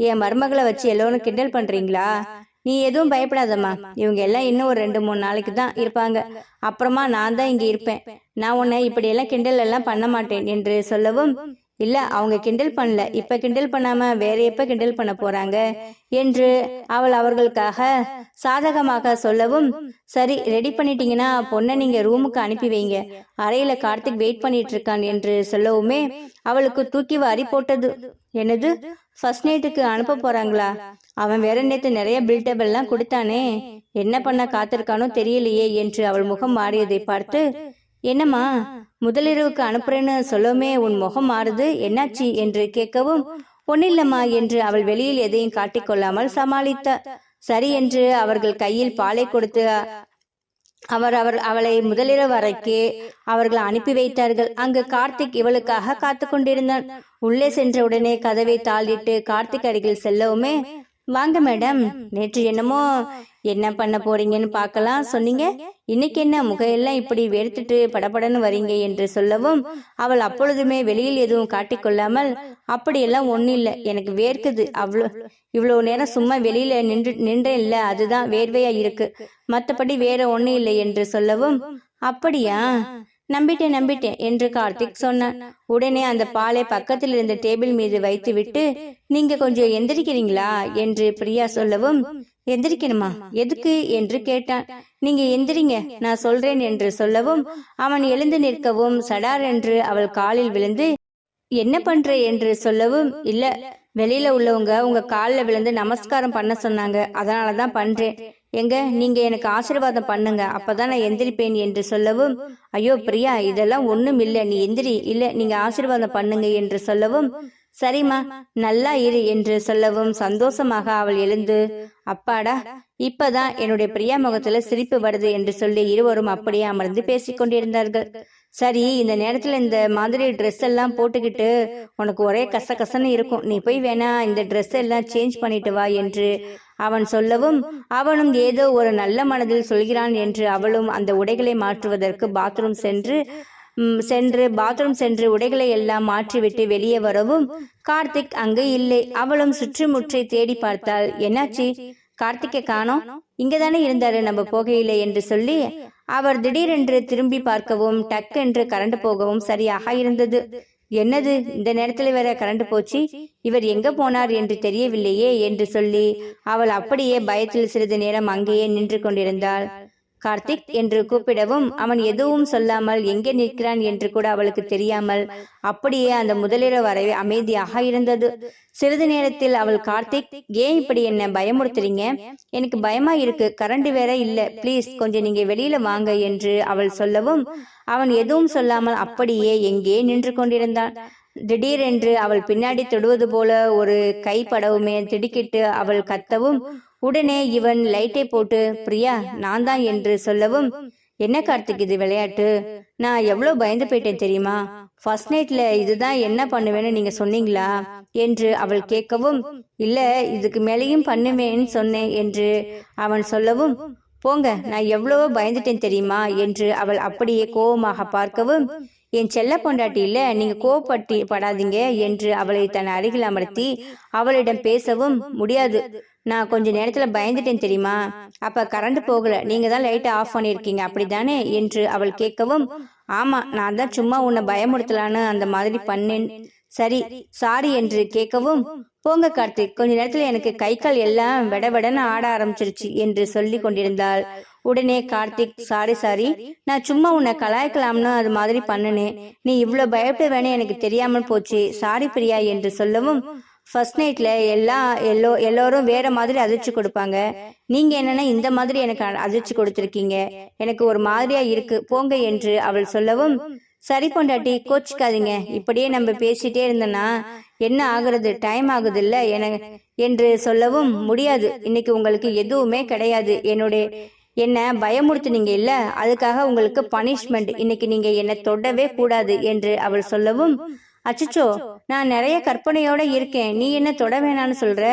என் மருமகளை வச்சு எல்லோரும் கிண்டல் பண்றீங்களா? நீ எதுவும் பயப்படாதம்மா, இவங்க எல்லாம் இன்னும் ஒரு 2-3 நாளைக்கு தான் இருப்பாங்க, அப்புறமா நான் தான் இங்க இருப்பேன், நான் உன்னை இப்படி எல்லாம் கிண்டல் எல்லாம் பண்ண மாட்டேன் என்று சொல்லவும், இல்ல அவங்க கிண்டல் பண்ணல, இப்ப கிண்டல் பண்ணாம வேற எப்ப கிண்டல் பண்ண போறாங்க என்று அவள் அவர்களுக்காக சாதகமாக சொல்லவும், சரி ரெடி பண்ணிட்டீங்கன்னா பொண்ணை நீங்க ரூமுக்கு அனுப்பி வைங்க, அறையில கார்த்திக் வெயிட் பண்ணிட்டு இருக்கான் என்று சொல்லவுமே அவளுக்கு தூக்கி வாரி போட்டது. என்னது, ஃபர்ஸ்ட் நைட்டுக்கு அனுப்ப போறாங்களா? அவன் வேற நேத்து நிறைய பில்டப் எல்லாம் கொடுத்தானே, என்ன பண்ண காத்திருக்கானோ தெரியலையே என்று அவள் முகம் மாறியதை பார்த்து, என்னம்மா, முதலிரவுக்கு அனுப்புறேன்னு சொல்லவுமே உன் முகம் மாறுது, என்னாச்சு என்று கேட்கவும், ஒன்னில்லம்மா என்று அவள் வெளியில் எதையும் காட்டிக்கொள்ளாமல் சமாளித்தார். சரி என்று அவர்கள் கையில் பாலை கொடுத்து அவளை முதலிரவு அறைக்கு அவர்கள் அனுப்பி வைத்தார்கள். அங்கு கார்த்திக் இவளுக்காக காத்து கொண்டிருந்தான். உள்ளே சென்ற உடனே கதவை தாளிட்டு கார்த்திக் அருகில் செல்லவுமே, வாங்க மேடம், நேற்று என்னமோ என்ன பண்ண போறீங்கன்னு பார்க்கலாம் சொன்னீங்க, இன்னைக்கு என்ன முகையெல்லாம் இப்படி வெறுத்துட்டு படபடன்னு வரீங்க என்று சொல்லவும், அவள் அப்பொழுதுமே வெளியில் எதுவும் காட்டிக்கொள்ளாமல், அப்படியெல்லாம் ஒன்றும் இல்லை, எனக்கு வேர்க்குது, இவ்வளோ நேரம் சும்மா வெளியில நின்றேன் இல்லை, அதுதான் வேர்வையா இருக்கு, மற்றபடி வேற ஒன்றும் இல்லை என்று சொல்லவும், அப்படியா, நம்பிட்டேன் என்று கார்த்திக் சொன்னான். உடனே அந்த பாலை பக்கத்தில் இருந்த டேபிள் மீது வைத்து விட்டு, நீங்க கொஞ்சம் எந்திரிக்கிறீங்களா என்று பிரியா சொல்லவும், எந்திரிக்கணுமா, எதுக்கு என்று கேட்டான். நீங்க எந்திரிங்க, நான் சொல்றேன் என்று சொல்லவும், அவன் எழுந்து நிற்கவும் சடார் என்று அவள் காலில் விழுந்து, என்ன பண்ற என்று சொல்லவும், இல்ல, வெளியில உள்ளவங்க உங்க காலில் விழுந்து நமஸ்காரம் பண்ண சொன்னாங்க, அதனாலதான் பண்றேன், எங்க நீங்க எனக்கு ஆசீர்வாதம் பண்ணுங்க, அப்பதான் நான் எந்திரிப்பேன் என்று சொல்லவும், ஐயோ பிரியா, இதெல்லாம் ஒண்ணும் இல்லை, நீ எந்திரி, இல்ல நீங்க ஆசீர்வாதம் பண்ணுங்க என்று சொல்லவும், சரிம்மா நல்லா இரு என்று சொல்லவும் சந்தோஷமாக அவள் எழுந்து, அப்பாடா, இப்பதான் என்னுடைய பிரியா முகத்துல சிரிப்பு வருது என்று சொல்லி இருவரும் அப்படியே அமர்ந்து பேசிக்கொண்டிருந்தார்கள். சரி, இந்த நேரத்துல இந்த மாதிரி ட்ரெஸ் எல்லாம் போட்டுக்கிட்டு உனக்கு ஒரே கசகசன்னு இருக்கும், நீ போய் வேணா இந்த ட்ரெஸ் எல்லாம் சேஞ்ச் பண்ணிட்டு வா என்று அவன் சொல்லவும், அவனும் ஏதோ ஒரு நல்ல மனதில் சொல்கிறான் என்று அவளும் அந்த உடைகளை மாற்றுவதற்கு பாத்ரூம் சென்று உடைகளை எல்லாம் மாற்றிவிட்டு வெளியே வரவும், கார்த்திக் அங்கு இல்லை. அவளும் சுற்றுமுற்றை தேடி பார்த்தாள். என்னாச்சு, கார்த்திகை காணோம், இங்கதானே இருந்தாரு நம்ம போகையிலே என்று சொல்லி அவர் திடீரென்று திரும்பி பார்க்கவும் டக்கென்று கரண்ட் போகவும் சரியாக இருந்தது. என்னது, இந்த நேரத்தில் வேற கரண்ட் போச்சு, இவர் எங்க போனார் என்று தெரியவில்லையே என்று சொல்லி அவள் அப்படியே பயத்தில் சிறிது நேரம் அங்கேயே நின்று கொண்டிருந்தாள். கார்த்திக் என்று கூப்பிடவும் அவன் எதுவும் சொல்லாமல் எங்கே நிற்கிறான் என்று கூட அவளுக்கு தெரியாமல் அப்படியே அந்த முதலிரவு அறை அமைதியாக இருந்தது. சிறிது நேரத்தில் அவள், கார்த்திக், ஏன் இப்படி என்ன பயமுறுத்துறீங்க, எனக்கு பயமா இருக்கு, கரண்ட் வேற இல்ல, பிளீஸ் கொஞ்சம் நீங்க வெளியில வாங்க என்று அவள் சொல்லவும், அவன் எதுவும் சொல்லாமல் அப்படியே எங்கே நின்று கொண்டிருந்தான். திடீரென்று அவள் பின்னாடி தொடுவது போல ஒரு கை படவுமே திடுக்கிட்டு அவள் கத்தவும், உடனே இவன் லைட்டை போட்டு, பிரியா நான் தான் என்று சொல்லவும், என்ன கார்த்திக் இது விளையாட்டு, நான் எவ்வளவு பயந்து போயிட்டேன் தெரியுமா, ஃபர்ஸ்ட் நைட்ல இதுதான் என்ன பண்ணுவேன்னு நீங்க சொன்னீங்களா என்று அவள் கேட்கவும், இல்ல இதுக்கு மேலேயும் பண்ணுவேன்னு சொன்னேன் என்று அவன் சொல்லவும், போங்க, நான் எவ்வளவோ பயந்துட்டேன் தெரியுமா என்று அவள் அப்படியே கோபமாக பார்க்கவும், என் செல்ல பொண்டாட்டி இல்ல, நீங்க கோபப்படாதீங்க என்று அவளை தன் அருகில் அமர்த்தி அவளிடம் பேசவும், முடியாது, நான் கொஞ்ச நேரத்துல பயந்துட்டேன் தெரியுமா, அப்ப கரண்ட் போகல, நீங்க தான் லைட்டை ஆஃப் பண்ணிருக்கீங்க அப்படித்தானே என்று அவள் கேட்கவும், ஆமா, நான் தான் சும்மா உன்னை பயமுறுத்தலான்னு அந்த மாதிரி பண்ணேன், சரி சாரி என்று கேட்கவும், போங்க கார்த்திக், கொஞ்ச நேரத்துல எனக்கு கை கால் எல்லாம் விடவிடன்னு ஆட ஆரம்பிச்சிருச்சு என்று சொல்லி கொண்டிருந்தாள். உடனே கார்த்திக், சாரி, நான் சும்மா உன்னை கலாய்க்கலாம்னு அது மாதிரி பண்ணினேன், நீ இவ்வளவு பயப்பட வேணும் எனக்கு தெரியாமல் போச்சு, சாரி பிரியா என்று சொல்லவும், ஃபர்ஸ்ட் நைட்ல எல்லோரும் வேற மாதிரி அதிர்ச்சி கொடுப்பாங்க, நீங்க என்னன்னா இந்த மாதிரி எனக்கு அதிர்ச்சி கொடுத்திருக்கீங்க, எனக்கு ஒரு மாதிரியா இருக்கு, போங்க என்று அவள் சொல்லவும், சரி பொண்டாட்டி கோச்சிக்காதீங்க, இப்படியே நம்ம பேசிட்டே இருந்தோன்னா என்ன ஆகுறது, டைம் ஆகுது இல்ல என்று சொல்லவும், முடியாது, இன்னைக்கு உங்களுக்கு எதுவுமே கிடையாது, என்ன பயமுறுத்துனீங்க இல்ல, அதுக்காக உங்களுக்கு பனிஷ்மெண்ட், இன்னைக்கு நீங்க என்ன தொடவே கூடாது என்று அவள் சொல்லவும், அச்சோ, நான் நிறைய கற்பனையோட இருக்கேன், நீ என்ன தொட வேணான்னு சொல்ற,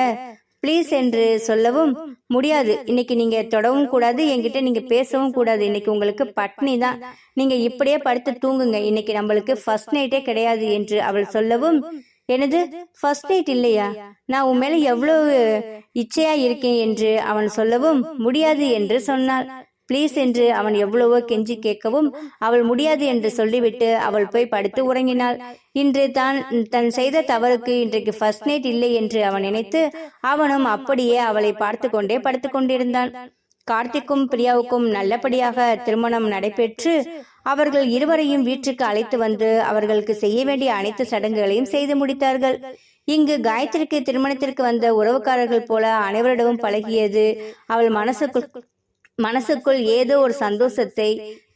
பிளீஸ் என்று சொல்லவும், முடியாது, இன்னைக்கு நீங்க தொடவும் கூடாது, என்கிட்ட நீங்க பேசவும் கூடாது, இன்னைக்கு உங்களுக்கு பட்னி தான், நீங்க இப்படியே படுத்து தூங்குங்க, இன்னைக்கு நம்மளுக்கு ஃபர்ஸ்ட் நைட்டே கிடையாது என்று அவள் சொல்லவும், எனது ஃபர்ஸ்ட் நைட் இல்லையா, நான் உன் மேல எவ்வளவு இச்சையா இருக்கேன் என்று அவன் சொல்லவும், முடியாது என்று சொன்னாள். பிளீஸ் என்று அவன் எவ்வளவோ கெஞ்சி கேட்கவும் அவள் முடியாது என்று சொல்லிவிட்டு அவள் போய் படுத்து உறங்கினாள். இன்று தன் செய்த தவறுக்கு இன்றைக்கு ஃபர்ஸ்ட் நைட் இல்லை என்று அவன் நினைத்து அவனும் அப்படியே அவளை பார்த்து கொண்டே படுத்து கொண்டிருந்தான். கார்த்திக்கும் பிரியாவுக்கும் நல்லபடியாக திருமணம் நடைபெற்று அவர்கள் இருவரையும் வீட்டுக்கு அழைத்து வந்து அவர்களுக்கு செய்ய வேண்டிய அனைத்து சடங்குகளையும் செய்து முடித்தார்கள். இங்கு காயத்ரிக்கு திருமணத்திற்கு வந்த உறவுக்காரர்கள் போல அனைவரிடமும் பழகியது. அவள் மனசுக்குள் ஏதோ ஒரு சந்தோஷத்தை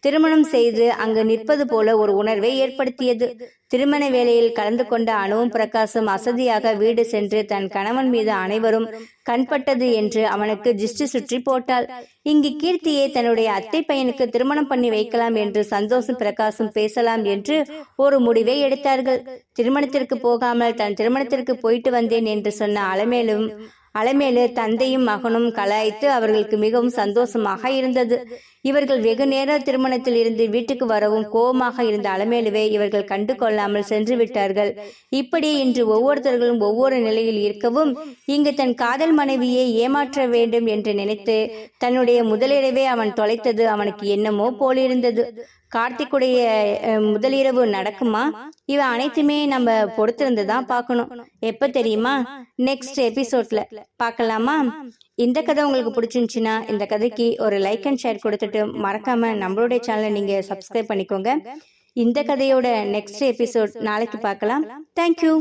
திருமணம் செய்து அங்கு நிற்பது போல ஒரு உணர்வை ஏற்படுத்தியது. திருமண வேளையில் கலந்து கொண்ட அணுவும் பிரகாசும் அசதியாக வீடு சென்று தன் கணவன் மீது அனைவரும் கண்பட்டது என்று அவனுக்கு திஷ்டி சுற்றி போட்டாள். இங்கு கீர்த்தியை தன்னுடைய அத்தை பையனுக்கு திருமணம் பண்ணி வைக்கலாம் என்று சந்தோஷம் பிரகாசும் பேசலாம் என்று ஒரு முடிவை எடுத்தார்கள். திருமணத்திற்கு போகாமல் தன் திருமணத்திற்கு போயிட்டு வந்தேன் என்று சொன்ன அலமேலு தந்தையும் மகனும் கலாய்த்து அவர்களுக்கு மிகவும் சந்தோஷமாக இருந்தது. இவர்கள் வெகு நேர திருமணத்தில் இருந்து வீட்டுக்கு வரவும் கோபமாக இருந்த அலமேலுவை இவர்கள் கண்டு கொள்ளாமல் சென்று விட்டார்கள். இப்படி இன்று ஒவ்வொருத்தர்களும் ஒவ்வொரு நிலையில் இருக்கவும் இங்கு தன் காதல் மனைவியை ஏமாற்ற வேண்டும் என்று நினைத்து தன்னுடைய முதலிரவை அவன் தொலைத்தது அவனுக்கு என்னமோ போலிருந்தது. கார்த்திக்குடைய முதலிரவு நடக்குமா? இவ அனைத்துமே நம்ம பொறுத்திருந்துதான் பார்க்கணும். எப்ப தெரியுமா? நெக்ஸ்ட் எபிசோட்ல பார்க்கலாமா? இந்த கதை உங்களுக்கு பிடிச்சிருந்துச்சுன்னா இந்த கதைக்கு ஒரு லைக் அண்ட் ஷேர் கொடுத்துட்டு மறக்காம நம்மளுடைய சேனலை நீங்க சப்ஸ்கிரைப் பண்ணிக்கோங்க. இந்த கதையோட நெக்ஸ்ட் எபிசோட் நாளைக்கு பார்க்கலாம். தேங்க்யூ.